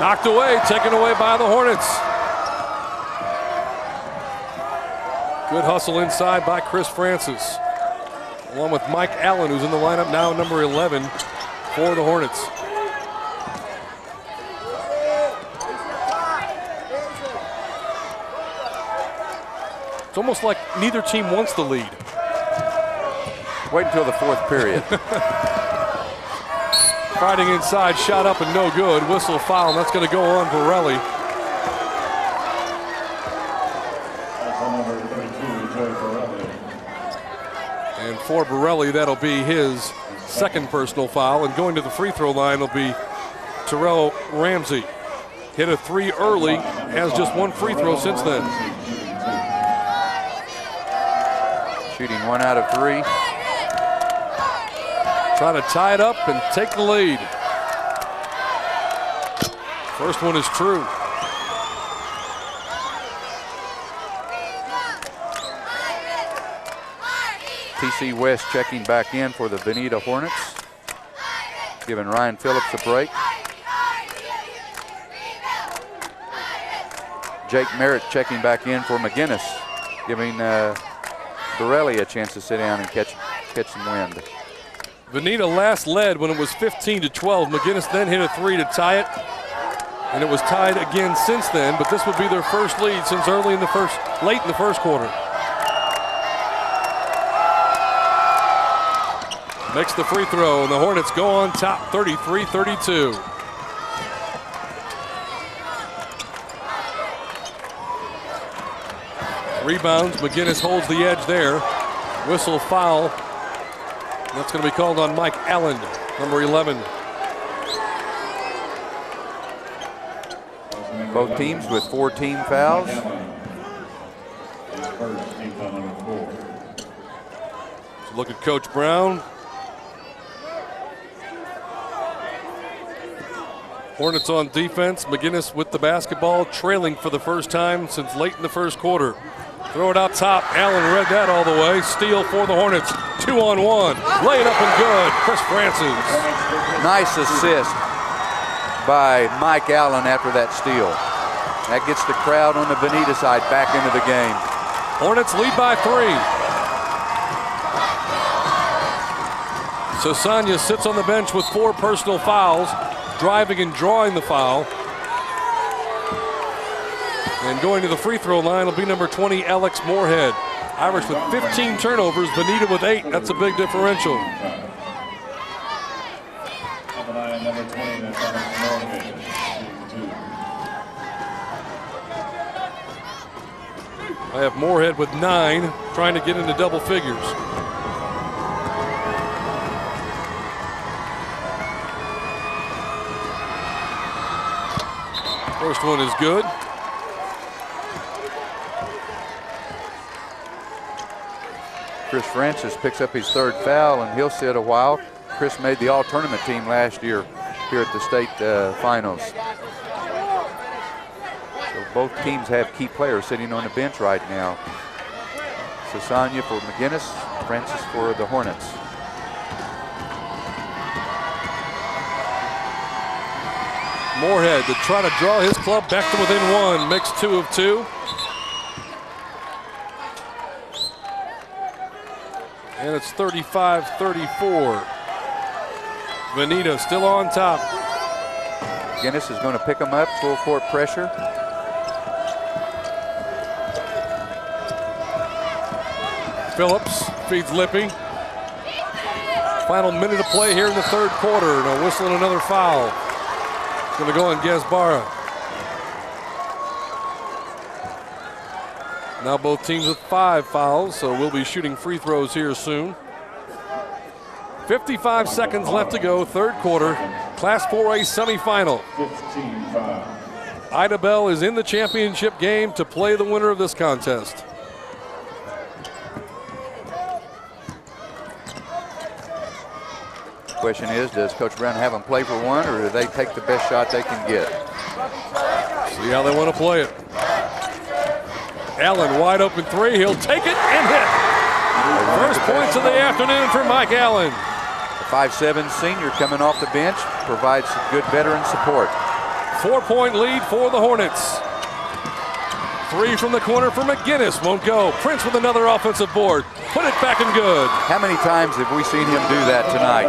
Knocked away, taken away by the Hornets. Good hustle inside by Chris Francis, along with Mike Allen, who's in the lineup now, number 11 for the Hornets. It's almost like neither team wants the lead. Wait until the 4th period. Fighting inside, shot up and no good. Whistle foul, and that's going to go on Borelli. And for Borelli, that'll be his second personal foul. And going to the free throw line will be Terrell Ramsey. Hit a 3 early, has just 1 free throw since then. Shooting 1 out of 3. Trying to tie it up and take the lead. First one is true. TC West checking back in for the Veneta Hornets, giving Ryan Phillips a break. Jake Merritt checking back in for McGuinness, giving Borelli a chance to sit down and catch some wind. Veneta last led when it was 15-12. McGuinness then hit a 3 to tie it, and it was tied again since then. But this would be their first lead since late in the first quarter. Makes the free throw, and the Hornets go on top, 33-32. Rebounds. McGuinness holds the edge there. Whistle foul. That's going to be called on Mike Allen, number 11. Both teams with 4 team fouls. So look at Coach Brown. Hornets on defense. McGuinness with the basketball, trailing for the first time since late in the first quarter. Throw it out top. Allen read that all the way. Steal for the Hornets. 2-on-1. Lay it up and good. Chris Francis. Nice assist by Mike Allen after that steal. That gets the crowd on the Veneta side back into the game. Hornets lead by 3. Sasanya sits on the bench with 4 personal fouls, driving and drawing the foul. And going to the free throw line will be number 20, Alex Moorhead. Irish with 15 turnovers, Veneta with 8. That's a big differential. I have Moorhead with 9, trying to get into double figures. First one is good. Chris Francis picks up his 3rd foul, and he'll sit a while. Chris made the all-tournament team last year here at the state finals. So both teams have key players sitting on the bench right now. Sasanya for McGuinness, Francis for the Hornets. Moorhead to try to draw his club back to within 1, makes 2 of 2. And it's 35-34. Veneta still on top. McGuinness is going to pick them up, full court pressure. Phillips feeds Lippy. Final minute of play here in the third quarter. And a whistle and another foul. It's going to go on Gasbara. Now both teams with 5 fouls, so we'll be shooting free throws here soon. 55 seconds left to go, third quarter, Class 4A semifinal. Ida Bell is in the championship game to play the winner of this contest. Question is, does Coach Brown have them play for one, or do they take the best shot they can get? See how they want to play it. Allen, wide open three. He'll take it and hit. First points of the afternoon for Mike Allen. The 5'7" senior coming off the bench provides good veteran support. 4-point lead for the Hornets. 3 from the corner for McGuinness. Won't go. Prince with another offensive board. Put it back and good. How many times have we seen him do that tonight?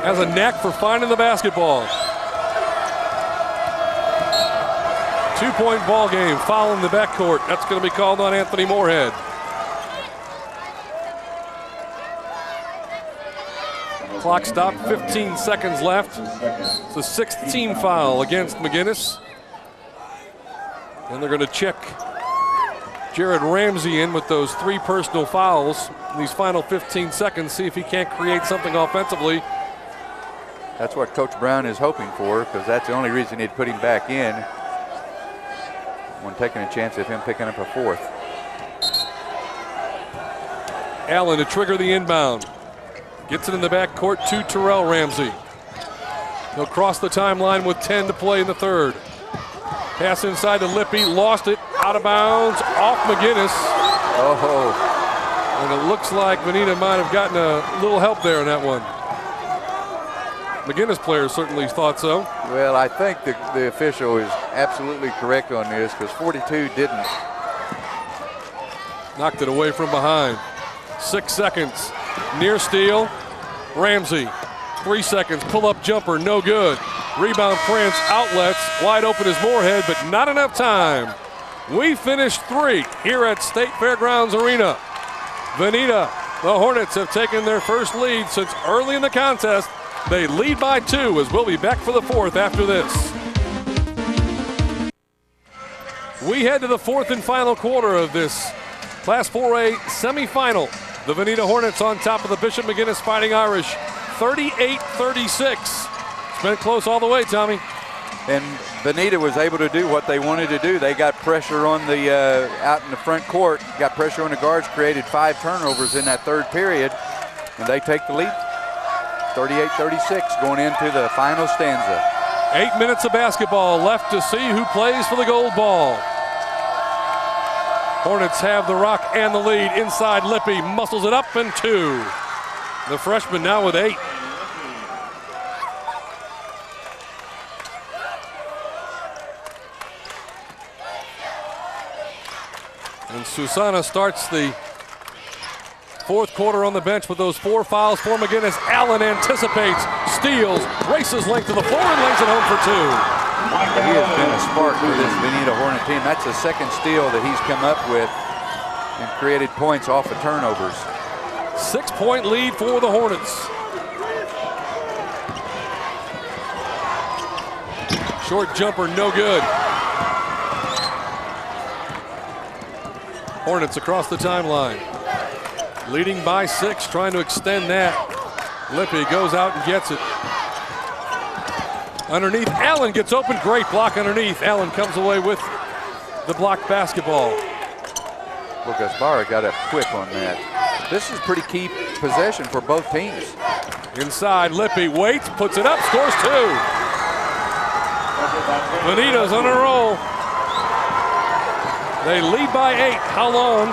Has a knack for finding the basketball. 2-point ball game. Foul in the backcourt. That's going to be called on Anthony Moorhead. Clock stopped, 15 seconds left. It's the 6th team foul against McGuinness. And they're going to check Jared Ramsey in with those 3 personal fouls in these final 15 seconds, see if he can't create something offensively. That's what Coach Brown is hoping for, because that's the only reason he'd put him back in when taking a chance of him picking up a 4th. Allen to trigger the inbound. Gets it in the backcourt to Terrell Ramsey. He'll cross the timeline with 10 to play in the third. Pass inside to Lippy, lost it, out of bounds, off McGuinness. Oh. And it looks like Veneta might have gotten a little help there in that one. McGuinness players certainly thought so. Well, I think the official is absolutely correct on this, because 42 didn't. Knocked it away from behind. 6 seconds. Near steal. Ramsey. 3 seconds. Pull-up jumper. No good. Rebound Prince. Outlets. Wide open is Moorhead, but not enough time. We finished 3 here at State Fairgrounds Arena. Veneta, the Hornets have taken their first lead since early in the contest. They lead by 2 as we'll be back for the 4th after this. We head to the 4th and final quarter of this Class 4A semifinal. The Veneta Hornets on top of the Bishop McGuinness Fighting Irish, 38-36. It's been close all the way, Tommy. And Veneta was able to do what they wanted to do. They got pressure on the out in the front court, got pressure on the guards, created 5 turnovers in that third period, and they take the lead. 38-36 going into the final stanza. 8 minutes of basketball left to see who plays for the gold ball. Hornets have the rock and the lead. Inside, Lippy muscles it up and 2. The freshman now with 8. And Susanna starts the 4th quarter on the bench with those 4 fouls for McGuinness. Allen anticipates, steals, races length to the floor and lays it home for 2. He has been a spark for this Veneta Hornet team. That's the 2nd steal that he's come up with and created points off of turnovers. 6-point lead for the Hornets. Short jumper, no good. Hornets across the timeline. Leading by 6, trying to extend that. Lippy goes out and gets it. Underneath, Allen gets open. Great block underneath. Allen comes away with the blocked basketball. Well, Gasbara got up quick on that. This is pretty key possession for both teams. Inside, Lippy waits, puts it up, scores 2. Veneta's on a roll. They lead by 8. How long?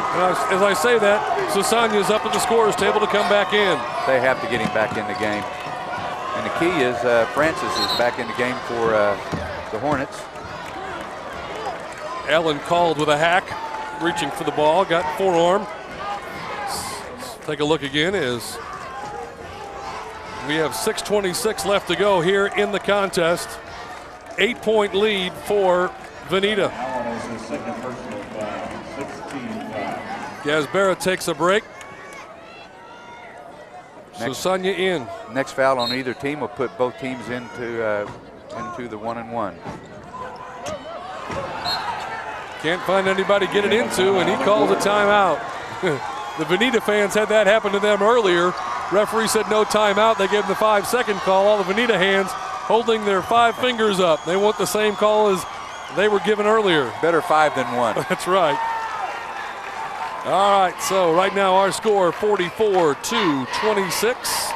As I say that, Susanya's up at the scorer's table to come back in. They have to get him back in the game. And the key is Francis is back in the game for the Hornets. Allen called with a hack, reaching for the ball, got forearm. Let's take a look again as we have 6:26 left to go here in the contest. 8-point lead for Veneta. Gasbera takes a break. Susanya in. Next foul on either team will put both teams into the 1-and-1. Can't find anybody to get it into, and he calls a timeout. The Veneta fans had that happen to them earlier. Referee said no timeout. They gave them the 5-second call. All the Veneta hands holding their 5 fingers up. They want the same call as they were given earlier. Better 5 than 1. That's right. All right, so right now our score 44-26.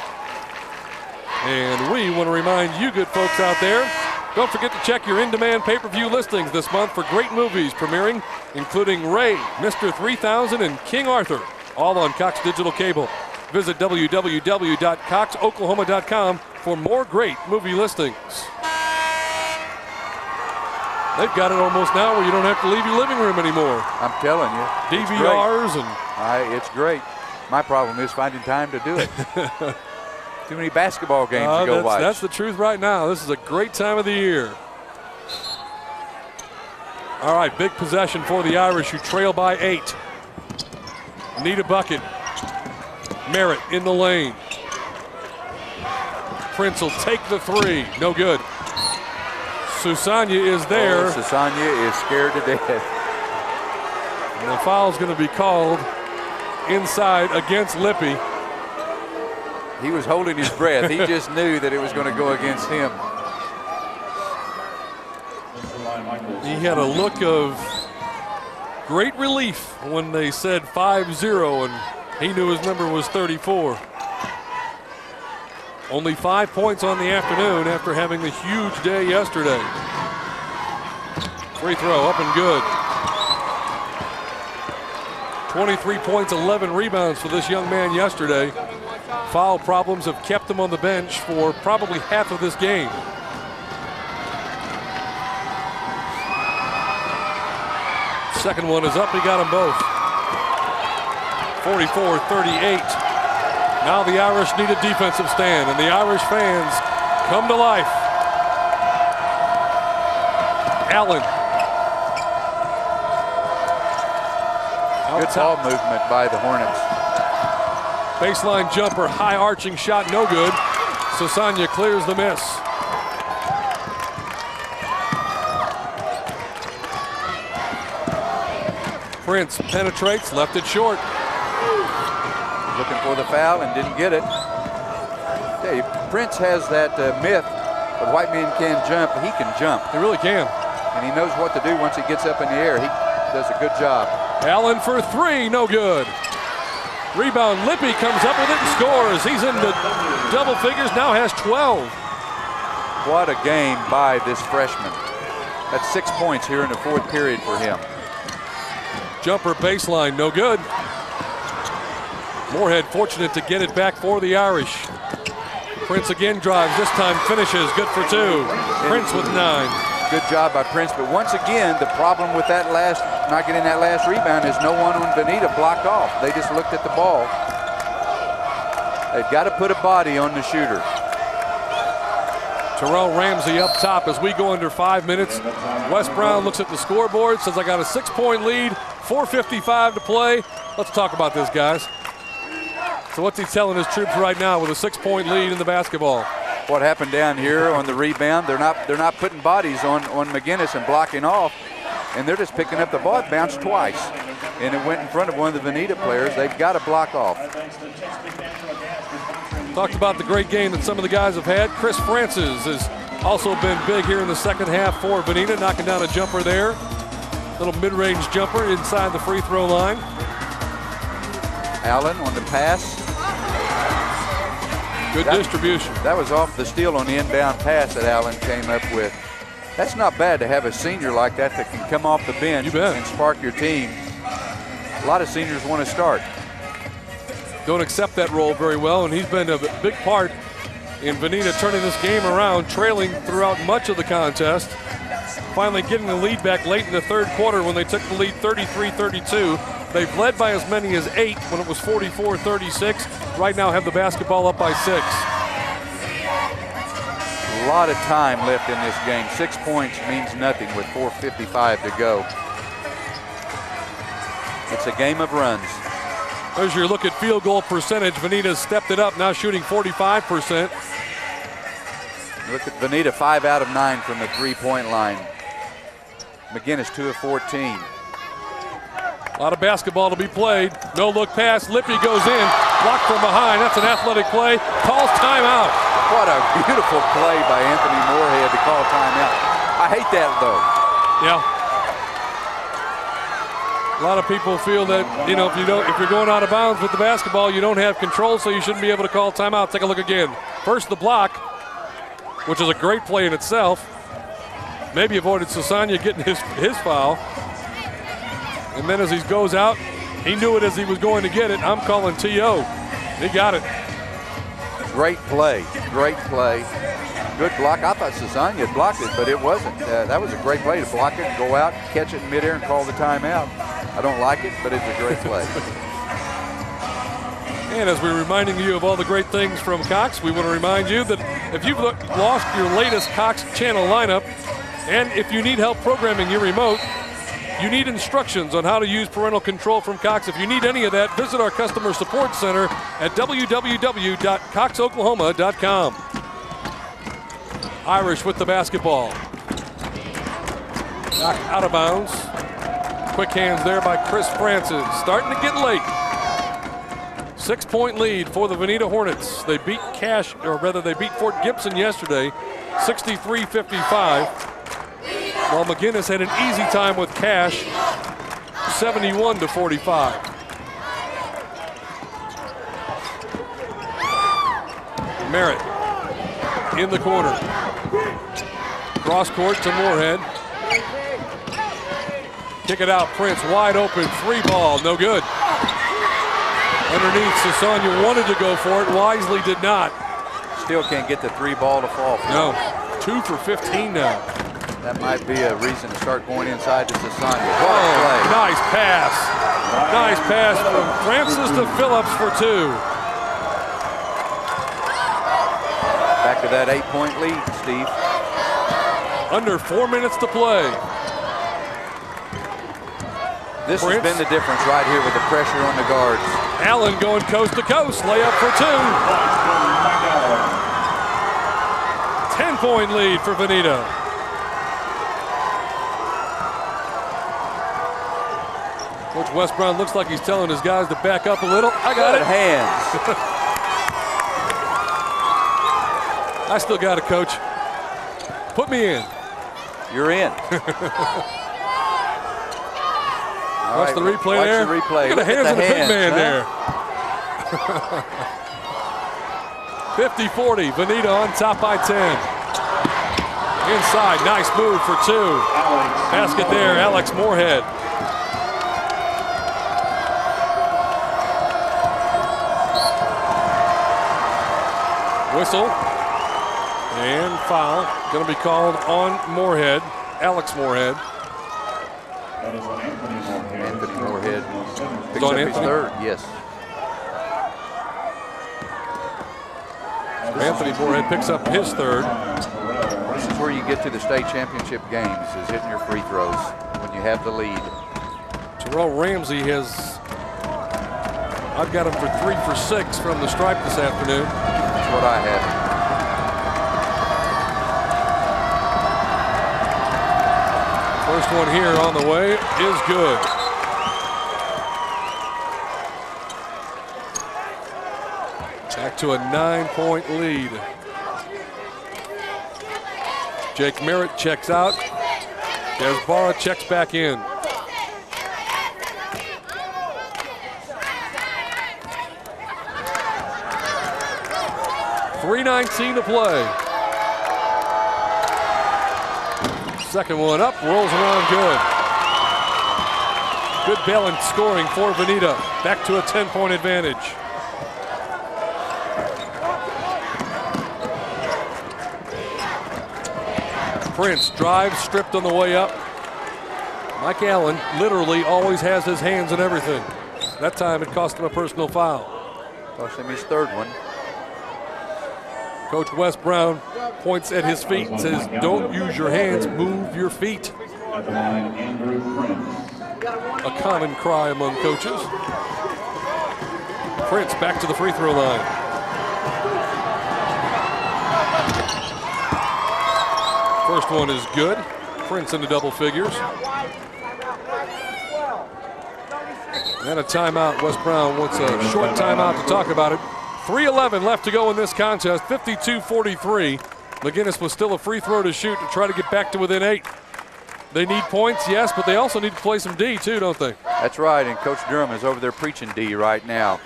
And we want to remind you good folks out there, don't forget to check your in-demand pay-per-view listings this month for great movies premiering, including Ray, Mr. 3000, and King Arthur, all on Cox Digital Cable. Visit www.coxoklahoma.com for more great movie listings. They've got it almost now where you don't have to leave your living room anymore. I'm telling you. DVRs and... It's great. My problem is finding time to do it. Too many basketball games to go watch. That's the truth right now. This is a great time of the year. All right, big possession for the Irish, who trail by 8. Need a bucket. Merritt in the lane. Prince will take the 3. No good. Susanya is there. Susanya is scared to death. And the foul's going to be called inside against Lippy. He was holding his breath. He just knew that it was going to go against him. He had a look of great relief when they said 5-0, and he knew his number was 34. Only 5 points on the afternoon after having the huge day yesterday. Free throw up and good. 23 points, 11 rebounds for this young man yesterday. Foul problems have kept him on the bench for probably half of this game. Second one is up, he got them both. 44-38. Now the Irish need a defensive stand, and the Irish fans come to life. Allen. Good ball movement by the Hornets. Baseline jumper, high arching shot, no good. Susanya clears the miss. Prince penetrates, left it short. Looking for the foul and didn't get it. Hey, Prince has that myth the white man can jump. He can jump. He really can. And he knows what to do once he gets up in the air. He does a good job. Allen for 3, no good. Rebound, Lippy comes up with it and scores. He's in the double figures, now has 12. What a game by this freshman. That's 6 points here in the 4th period for him. Jumper baseline, no good. Moorhead fortunate to get it back for the Irish. Prince again drives, this time finishes, good for 2. Prince with 9. Good job by Prince, but once again, the problem with that not getting that last rebound is no one on Veneta blocked off. They just looked at the ball. They've got to put a body on the shooter. Terrell Ramsey up top as we go under 5 minutes. Wes Brown looks at the scoreboard, says I got a 6-point lead, 4:55 to play. Let's talk about this, guys. So what's he telling his troops right now with a 6-point lead in the basketball? What happened down here on the rebound, they're not putting bodies on McGuinness and blocking off, and they're just picking up the ball. It bounced twice, and it went in front of one of the Veneta players. They've got to block off. Talked about the great game that some of the guys have had. Chris Francis has also been big here in the second half for Veneta, knocking down a jumper there. Little mid-range jumper inside the free throw line. Allen on the pass. Good distribution. That was off the steal on the inbound pass that Allen came up with. That's not bad to have a senior like that can come off the bench and spark your team. A lot of seniors want to start. Don't accept that role very well, and he's been a big part in Veneta turning this game around, trailing throughout much of the contest. Finally getting the lead back late in the 3rd quarter when they took the lead 33-32. They've led by as many as 8 when it was 44-36. Right now have the basketball up by 6. a lot of time left in this game. 6 points means nothing with 4:55 to go. It's a game of runs. There's your look at field goal percentage. Venita's stepped it up, now shooting 45%. Look at Venita, 5 out of 9 from the three-point line. McGuinness, 2 of 14. A lot of basketball to be played. No look pass. Lippy goes in. Blocked from behind. That's an athletic play. Calls timeout. What a beautiful play by Anthony Moorhead to call timeout. I hate that though. Yeah. A lot of people feel that, you know, if you're going out of bounds with the basketball, you don't have control, so you shouldn't be able to call timeout. Take a look again. First the block, which is a great play in itself. Maybe avoided Sasanya getting his foul. And then as he goes out, he knew it as he was going to get it. I'm calling TO. He got it. Great play, great play. Good block. I thought Sasanya had blocked it, but it wasn't. That was a great play to block it, go out, catch it in midair, and call the timeout. I don't like it, but it's a great play. And as we're reminding you of all the great things from Cox, we want to remind you that if you've lost your latest Cox channel lineup, and if you need help programming your remote, you need instructions on how to use parental control from Cox. If you need any of that, visit our customer support center at www.coxoklahoma.com. Irish with the basketball. Knocked out of bounds. Quick hands there by Chris Francis. Starting to get late. 6-point lead for the Veneta Hornets. They beat they beat Fort Gibson yesterday, 63-55. While McGuinness had an easy time with Cash, 71-45. Merritt in the corner. Cross court to Moorhead. Kick it out, Prince wide open, 3-ball, no good. Underneath, Sasanya wanted to go for it, wisely did not. Still can't get the 3-ball to fall for. No, 2 for 15 now. That might be a reason to start going inside to Sasanya. Oh, nice pass. Nice pass from Francis to Phillips for 2. Back to that 8-point lead, Steve. Under 4 minutes to play. This has been the difference right here with the pressure on the guards. Allen going coast to coast, layup for 2. 10-point lead for Veneta. Coach Wes Brown looks like he's telling his guys to back up a little. I got it. Hands. I still got it, Coach. Put me in. You're in. Watch the replay there. The replay. Look at the hands of the big man there. 50-40. Veneta on top by 10. Inside, nice move for 2. Basket there, Alex Moorhead. Whistle and foul. Going to be called on Moorhead, Alex Moorhead. Anthony Moorhead picks on up Anthony? his 3rd, yes. Anthony Moorhead picks up his 3rd. This is where you get to the state championship games, is hitting your free throws when you have the lead. Terrell Ramsey has, I've got him for 3 for 6 from the stripe this afternoon. That's what I have. First one here on the way is good. Back to a 9-point lead. Jake Merritt checks out. Desbara checks back in. .319 to play. Second one up, rolls around good. Good balanced scoring for Veneta. Back to a 10-point advantage. Prince drives, stripped on the way up. Mike Allen literally always has his hands in everything. That time it cost him a personal foul. Cost him his 3rd one. Coach Wes Brown points at his feet and says, don't use your hands, move your feet. A common cry among coaches. Prince back to the free throw line. First one is good. Prince into double figures. And a timeout. Wes Brown wants a short timeout to talk about it. 3:11 left to go in this contest, 52-43. McGuinness was still a free throw to shoot to try to get back to within 8. They need points, yes, but they also need to play some D too, don't they? That's right, and Coach Durham is over there preaching D right now.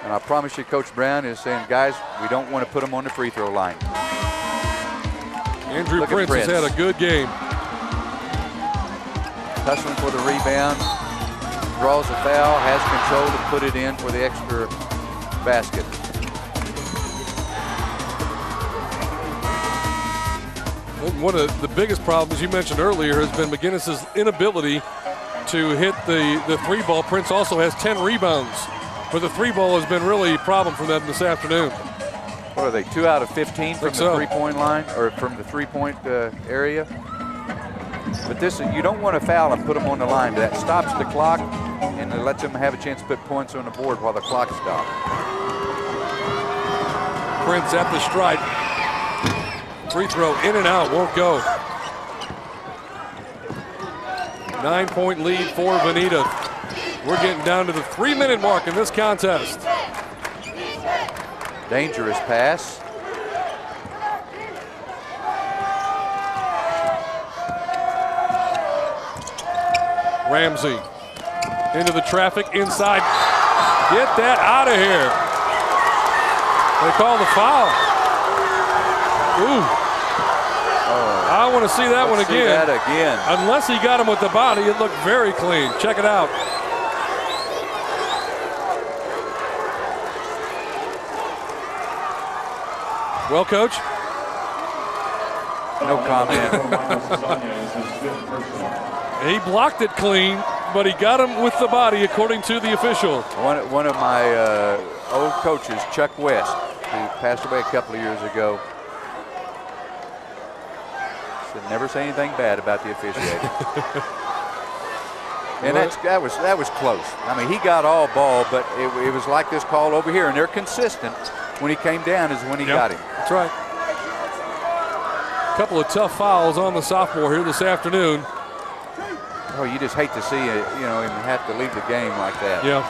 And I promise you, Coach Brown is saying, guys, we don't want to put them on the free throw line. Andrew Prince has had a good game. Tussling for the rebound, draws a foul, has control to put it in for the extra basket. One of the biggest problems you mentioned earlier has been McGuinness's inability to hit the three ball. Prince also has 10 rebounds, but the three ball has been really a problem for them this afternoon. What are they, 2 out of 15 from the three-point line, or from the three-point area? But this, you don't want to foul and put them on the line. That stops the clock and it lets them have a chance to put points on the board while the clock stops. Prince at the stripe. Free throw in and out, won't go. 9-point lead for Veneta. We're getting down to the 3-minute mark in this contest. Dangerous pass. Ramsey into the traffic inside. Get that out of here. They call the foul. Ooh. I want to see that one again. See that again. Unless he got him with the body, it looked very clean. Check it out. Well, Coach? No comment. He blocked it clean, but he got him with the body, according to the official. One of my old coaches, Chuck West, who passed away a couple of years ago, said never say anything bad about the officiating. And that was close. I mean, he got all ball, but it was like this call over here, and they're consistent. When he came down is when he got him. That's right. A couple of tough fouls on the sophomore here this afternoon. Oh, you just hate to see it, him have to leave the game like that. Yeah.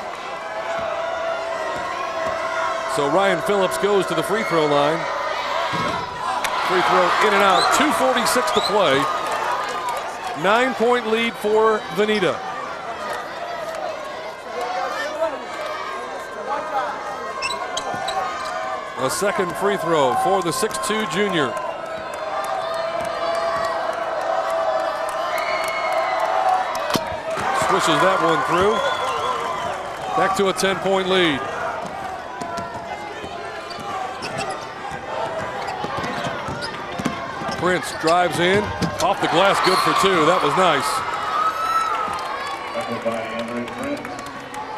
So Ryan Phillips goes to the free throw line. Free throw in and out. 2:46 to play. 9-point lead for Veneta. A second free throw for the 6'2" junior. Swishes that one through. Back to a 10-point lead. Prince drives in, off the glass, good for 2. That was nice.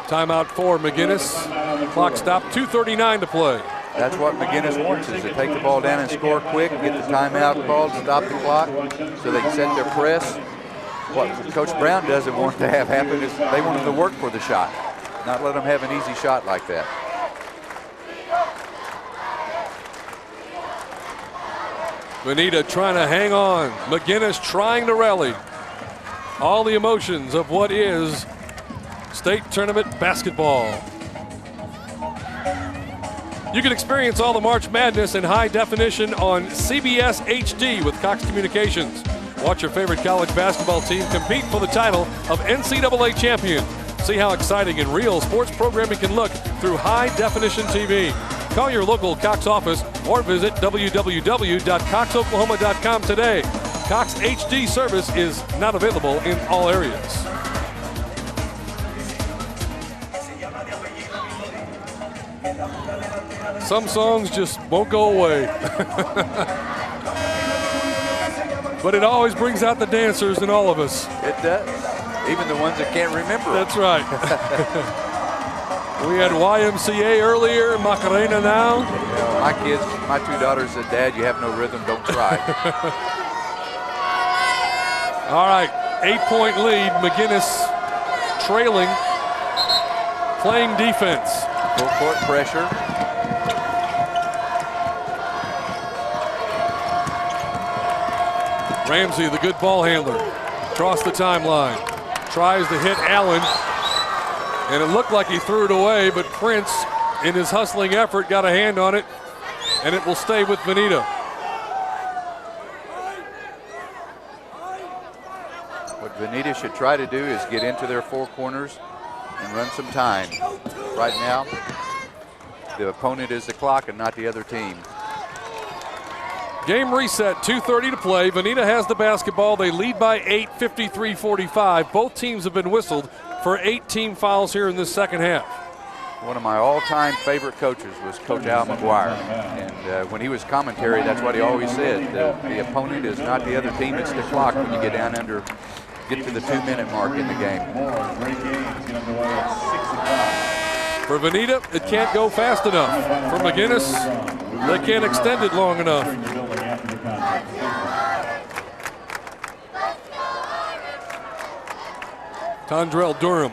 Timeout for McGuinness. Clock stopped, 2:39 to play. That's what McGuinness wants, is to take the ball down and score quick, get the timeout called, stop the clock, so they can set their press. What Coach Brown doesn't want to have happen is they want them to work for the shot, not let them have an easy shot like that. Veneta trying to hang on. McGuinness trying to rally. All the emotions of what is state tournament basketball. You can experience all the March Madness in high definition on CBS HD with Cox Communications. Watch your favorite college basketball team compete for the title of NCAA champion. See how exciting and real sports programming can look through high definition TV. Call your local Cox office or visit www.coxoklahoma.com today. Cox HD service is not available in all areas. Some songs just won't go away. But it always brings out the dancers in all of us. It does. Even the ones that can't remember. That's right. We had YMCA earlier, Macarena now. My kids, my two daughters said, "Dad, you have no rhythm, don't try." All right, 8-point lead. McGuinness trailing, playing defense. Full court pressure. Ramsey, the good ball handler, across the timeline. Tries to hit Allen, and it looked like he threw it away, but Prince, in his hustling effort, got a hand on it, and it will stay with Veneta. What Veneta should try to do is get into their four corners and run some time. Right now, the opponent is the clock and not the other team. Game reset, 2:30 to play. Veneta has the basketball. They lead by 8, 53-45. Both teams have been whistled for 8 team fouls here in this second half. One of my all-time favorite coaches was Coach Al McGuire. And when he was commentary, that's what he always said. The opponent is not the other team, it's the clock when you get down under, get to the 2-minute mark in the game. For Veneta, it can't go fast enough. For McGuinness, they can't extend it long enough. Tondrell Durham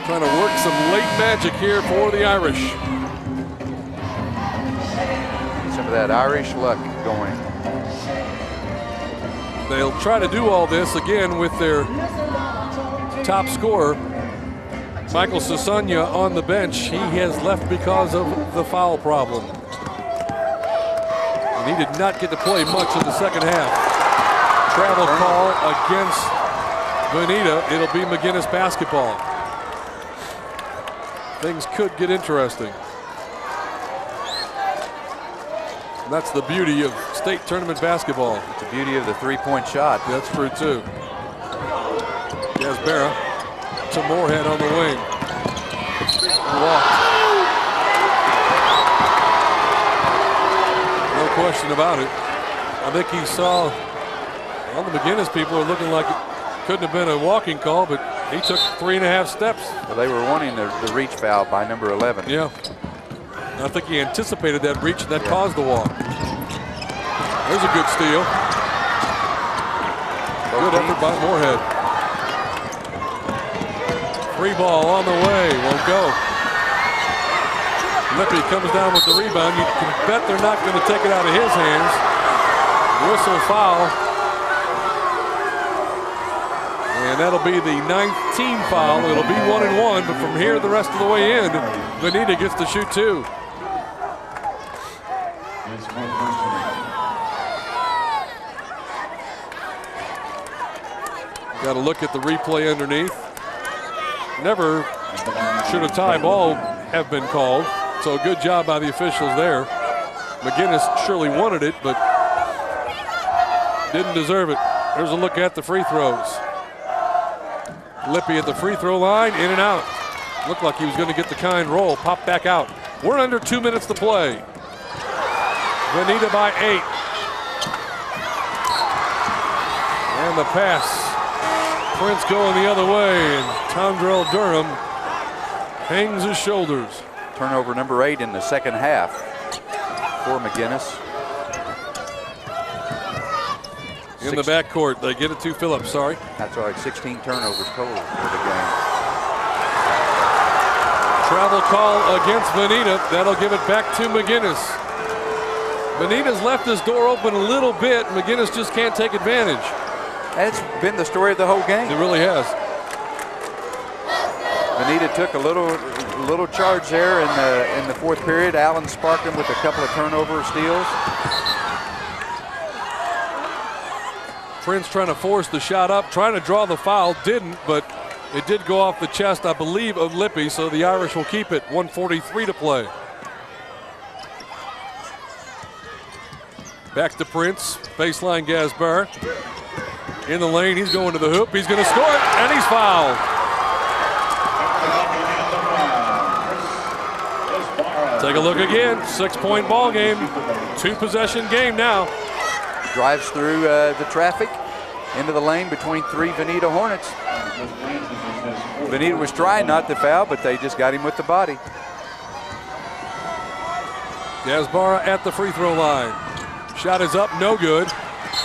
trying to work some late magic here for the Irish. Some of that Irish luck going. They'll try to do all this again with their top scorer, Michael Sasanya, on the bench. He has left because of the foul problem. And he did not get to play much in the second half. Travel call against Veneta. It'll be McGuinness basketball. Things could get interesting. And that's the beauty of state tournament basketball. It's the beauty of the three-point shot. That's true too. Gasbera to Moorhead on the wing. Walked. No question about it. I think he saw, well, the McGuinness people are looking like it couldn't have been a walking call, but he took 3.5 steps. Well, they were wanting the reach foul by number 11. Yeah. I think he anticipated that reach and that caused the walk. There's a good steal. Good effort by Moorhead. Free ball on the way, won't go. Lippy comes down with the rebound. You can bet they're not going to take it out of his hands. Whistle foul. And that'll be the 9th team foul. It'll be 1-1, but from here the rest of the way in, Veneta gets to shoot 2. Got to look at the replay underneath. Never should a tie ball have been called. So good job by the officials there. McGuinness surely wanted it, but didn't deserve it. There's a look at the free throws. Lippy at the free throw line, in and out. Looked like he was going to get the kind roll, pop back out. We're under 2 minutes to play. Veneta by 8. And the pass. Prince going the other way, and Tondrell Durham hangs his shoulders. Turnover number 8 in the second half for McGuinness. In the backcourt, they get it to Phillips, sorry. That's all right, 16 turnovers total for the game. Travel call against Veneta. That'll give it back to McGuinness. Veneta's left his door open a little bit. McGuinness just can't take advantage. That's been the story of the whole game. It really has. Veneta took a little charge there in the fourth period. Allen sparked him with a couple of turnover steals. Prince trying to force the shot up, trying to draw the foul, didn't, but it did go off the chest, I believe, of Lippy, so the Irish will keep it. 1:43 to play. Back to Prince, baseline Gasbar. In the lane, he's going to the hoop, he's going to score it, and he's fouled. Take a look again, 6-point ball game, 2-possession game now. Drives through the traffic into the lane between 3 Veneta Hornets. Veneta was trying not to foul, but they just got him with the body. Gasbara at the free throw line. Shot is up, no good.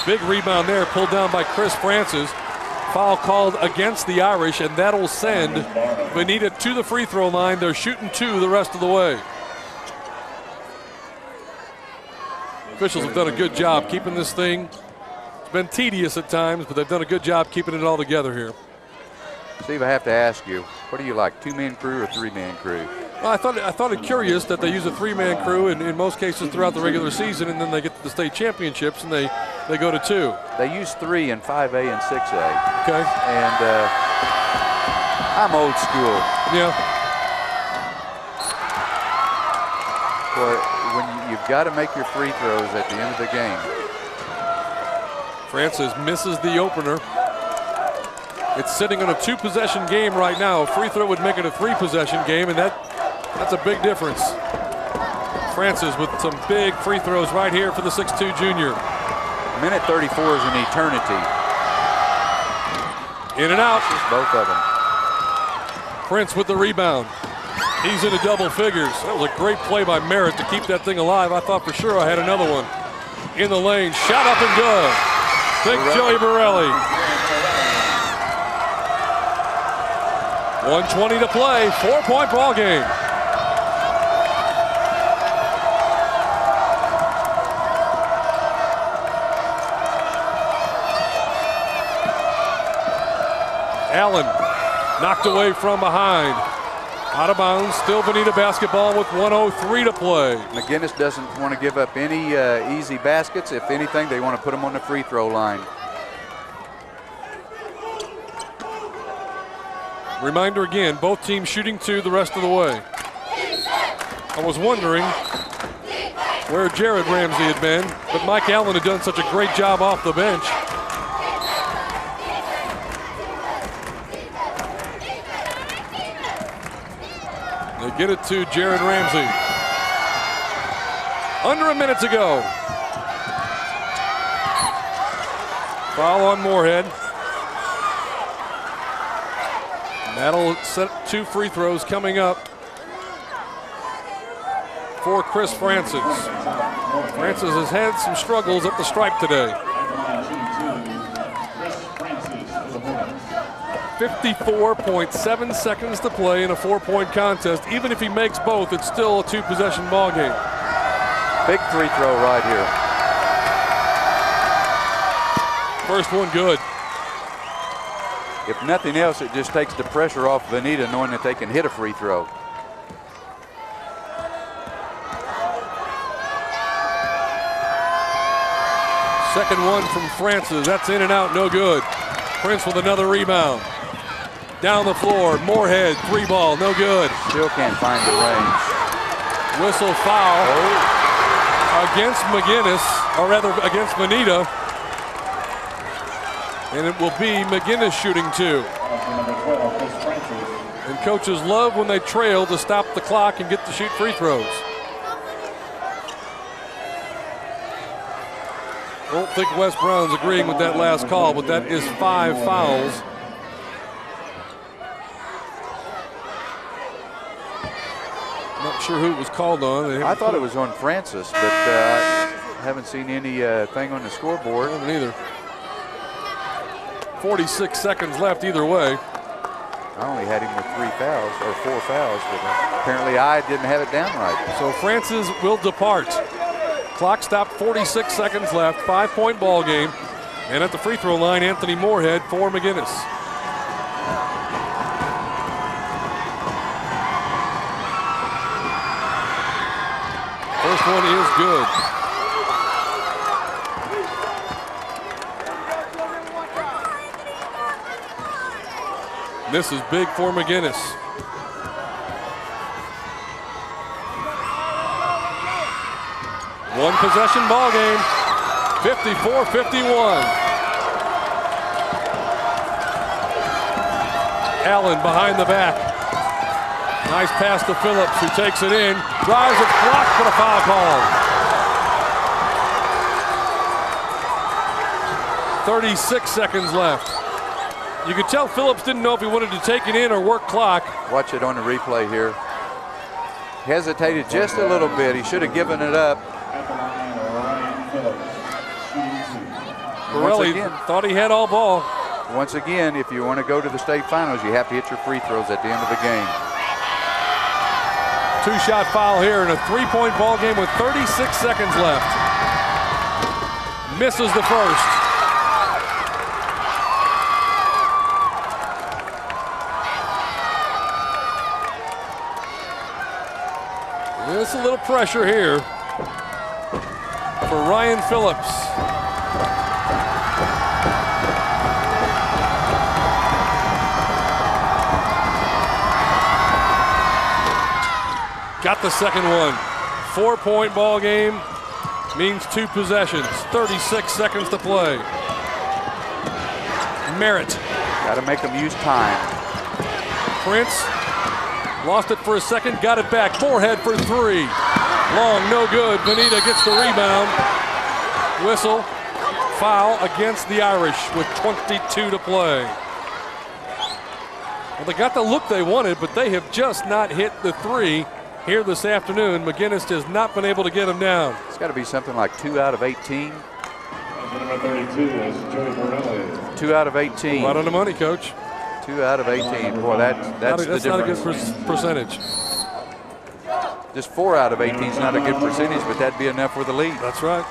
Big rebound there, pulled down by Chris Francis. Foul called against the Irish, and that'll send Veneta to the free throw line. They're shooting 2 the rest of the way. Officials have done a good job keeping this thing. It's been tedious at times, but they've done a good job keeping it all together here. Steve, I have to ask you, what do you like, 2-man crew or 3-man crew? Well, I thought it curious that they use a 3-man crew in most cases throughout the regular season, and then they get to the state championships and they go to 2. They use 3 in 5A and 6A. Okay. And I'm old school. Yeah. But when you've got to make your free throws at the end of the game. Francis misses the opener. It's sitting on a 2-possession game right now. A free throw would make it a 3-possession game, and that's a big difference. Francis with some big free throws right here for the 6'2 junior. Minute 34 is an eternity. In and out. Both of them. Prince with the rebound. He's into double figures. That was a great play by Merritt to keep that thing alive. I thought for sure I had another one. In the lane, shot up and good. Big Joey Borelli. 1:20 to play, 4-point ball game. Allen knocked away from behind. Out of bounds, still Veneta basketball with 1:03 to play. McGuinness doesn't want to give up any easy baskets. If anything, they want to put them on the free throw line. Reminder again, both teams shooting 2 the rest of the way. I was wondering where Jared Ramsey had been, but Mike Allen had done such a great job off the bench. They get it to Jared Ramsey. Under a minute to go. Foul on Moorhead. That'll set 2 free throws coming up for Chris Francis. Francis has had some struggles at the stripe today. 54.7 seconds to play in a 4-point contest. Even if he makes both, it's still a 2-possession ball game. Big free throw right here. First one good. If nothing else, it just takes the pressure off Veneta knowing that they can hit a free throw. Second one from Francis. That's in and out, no good. Prince with another rebound. Down the floor, Moorhead, 3-ball, no good. Still can't find the range. Whistle foul against McGuinness, or rather against Veneta. And it will be McGuinness shooting 2. And coaches love when they trail to stop the clock and get to shoot free throws. I don't think Wes Brown's agreeing with that last call, but that is 5 fouls. Not sure who it was called on. I thought it was on Francis, but I haven't seen any thing on the scoreboard. I haven't either. 46 seconds left either way. I only had him with 3 fouls, or 4 fouls, but apparently I didn't have it down right. So Francis will depart. Clock stopped, 46 seconds left, 5-point ball game. And at the free throw line, Anthony Moorhead for McGuinness. First one is good. This is big for McGuinness. One possession ball game, 54-51. Allen behind the back. Nice pass to Phillips, who takes it in. Drives, it's blocked, but a foul call. 36 seconds left. You could tell Phillips didn't know if he wanted to take it in or work clock. Watch it on the replay here. Hesitated just a little bit. He should have given it up. Borelli thought he had all ball. Once again, if you want to go to the state finals, you have to hit your free throws at the end of the game. Two-shot foul here in a three-point ball game with 36 seconds left. Misses the first. There's a little pressure here for Ryan Phillips. Got the second one. 4-point ball game means 2 possessions. 36 seconds to play. Merritt. Got to make them use time. Prince lost it for a second, got it back. Forehead for 3. Long, no good. Veneta gets the rebound. Whistle. Foul against the Irish with 22 to play. Well, they got the look they wanted, but they have just not hit the 3 here this afternoon. McGuinness has not been able to get him down. It's got to be something like 2 out of 18. Number 32 is Joey Borelli. 2 out of 18. Right on the money, Coach. 2 out of 18. Boy, that's the difference. Not a good percentage. Just 4 out of 18 is not a good percentage, but that'd be enough for the lead. That's right.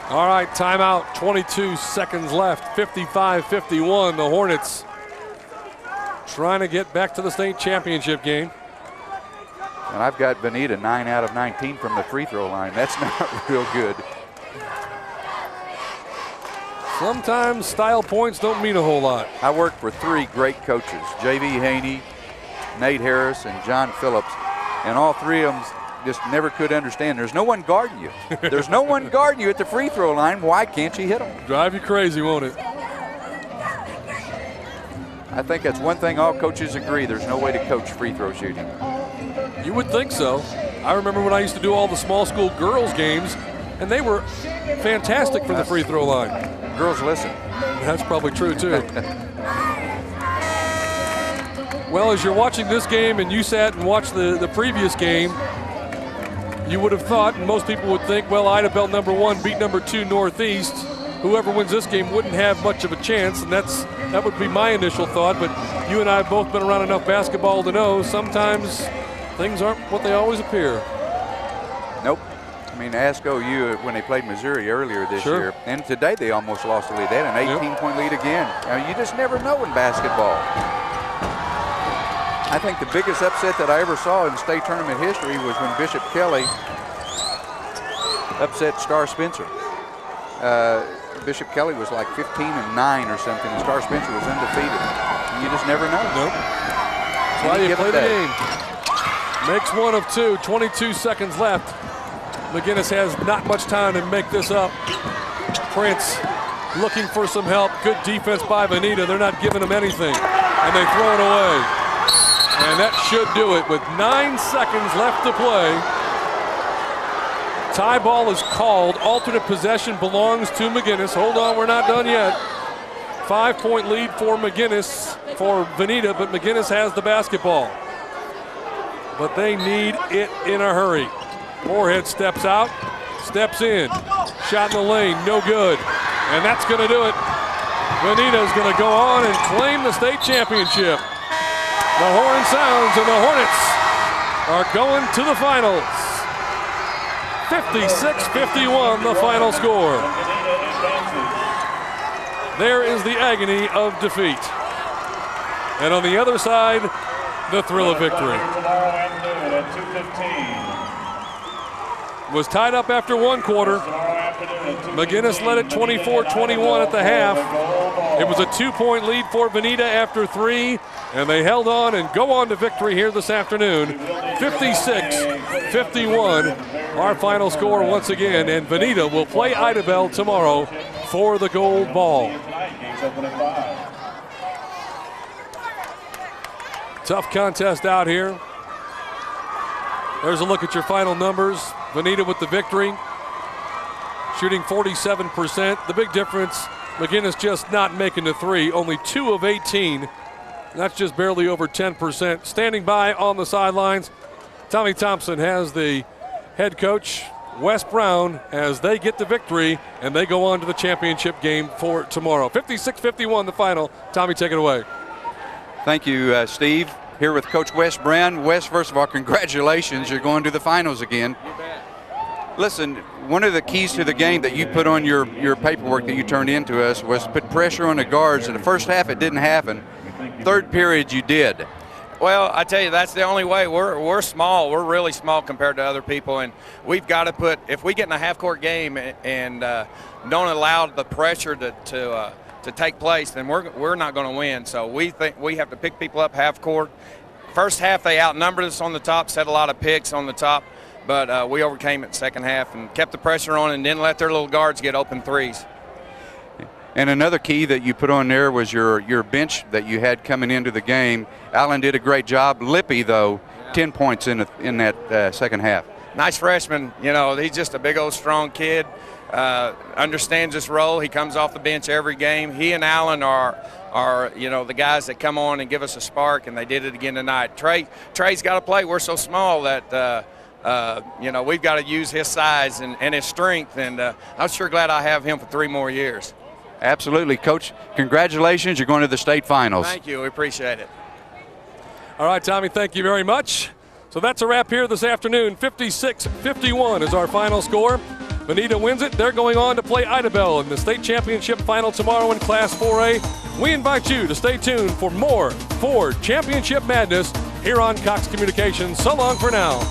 All right, timeout. 22 seconds left. 55-51. The Hornets trying to get back to the state championship game. And I've got Veneta 9 out of 19 from the free throw line. That's not real good. Sometimes style points don't mean a whole lot. I worked for 3 great coaches, J.V. Haney, Nate Harris, and John Phillips. And all 3 of them just never could understand. There's no one guarding you. There's no one guarding you at the free throw line. Why can't you hit them? Drive you crazy, won't it? I think that's one thing all coaches agree. There's no way to coach free throw shooting. You would think so. I remember when I used to do all the small school girls games, and they were fantastic from the free throw line. Girls listen. That's probably true, too. Well, as you're watching this game and you sat and watched the previous game, you would have thought, and most people would think, well, Ida Bell #1 beat #2 Northeast. Whoever wins this game wouldn't have much of a chance, and that would be my initial thought. But you and I have both been around enough basketball to know sometimes things aren't what they always appear. Nope. I mean, ask OU when they played Missouri earlier this year. And today they almost lost the lead. They had an 18-point lead again. I mean, you just never know in basketball. I think the biggest upset that I ever saw in state tournament history was when Bishop Kelly upset Star Spencer. Bishop Kelly was like 15-9 or something, and Star Spencer was undefeated. And you just never know. Nope. That's why you play the game. Makes 1 of 2, 22 seconds left. McGuinness has not much time to make this up. Prince looking for some help. Good defense by Veneta. They're not giving him anything, and they throw it away. And that should do it with 9 seconds left to play. Tie ball is called. Alternate possession belongs to McGuinness. Hold on, we're not done yet. 5-point lead for McGuinness, for Veneta, but McGuinness has the basketball. But they need it in a hurry. Moorhead steps out, steps in. Shot in the lane, no good. And that's going to do it. Veneta's going to go on and claim the state championship. The horn sounds and the Hornets are going to the finals. 56-51, the final score. There is the agony of defeat. And on the other side, the thrill of victory. Was tied up after 1 quarter. McGuinness led it 24-21 at the half. It was a 2-point lead for Veneta after 3, and they held on and go on to victory here this afternoon. 56-51, our final score once again, and Veneta will play Ida Bell tomorrow for the gold ball. Tough contest out here. There's a look at your final numbers. Veneta with the victory, shooting 47%. The big difference, McGuinness just not making the three, only 2 of 18. That's just barely over 10%. Standing by on the sidelines, Tommy Thompson has the head coach, Wes Brown, as they get the victory and they go on to the championship game for tomorrow. 56-51 the final. Tommy, take it away. Thank you, Steve. Here with Coach Wes Brown. Wes, first of all, congratulations. You're going to the finals again. Listen, one of the keys to the game that you put on your paperwork that you turned in to us was put pressure on the guards. In the first half, it didn't happen. Third period, you did. Well, I tell you, that's the only way. We're small. We're really small compared to other people, and we've got to put. If we get in a half-court game and don't allow the pressure to take place, then we're not going to win. So we think we have to pick people up half-court. First half, they outnumbered us on the top, set a lot of picks on the top, but we overcame it in the second half and kept the pressure on and didn't let their little guards get open threes. And another key that you put on there was your bench that you had coming into the game. Allen did a great job. Lippy, though, 10 points in that second half. Nice freshman. You know, he's just a big old strong kid. Understands his role. He comes off the bench every game. He and Allen are you know, the guys that come on and give us a spark, and they did it again tonight. Trey's got to play. We're so small that you know, we've got to use his size and his strength, and I'm sure glad I have him for 3 more years. Absolutely, Coach. Congratulations. You're going to the state finals. Thank you. We appreciate it. All right, Tommy, thank you very much. So that's a wrap here this afternoon. 56-51 is our final score. Veneta wins it. They're going on to play Idabel in the state championship final tomorrow in Class 4A. We invite you to stay tuned for more Ford Championship Madness here on Cox Communications. So long for now.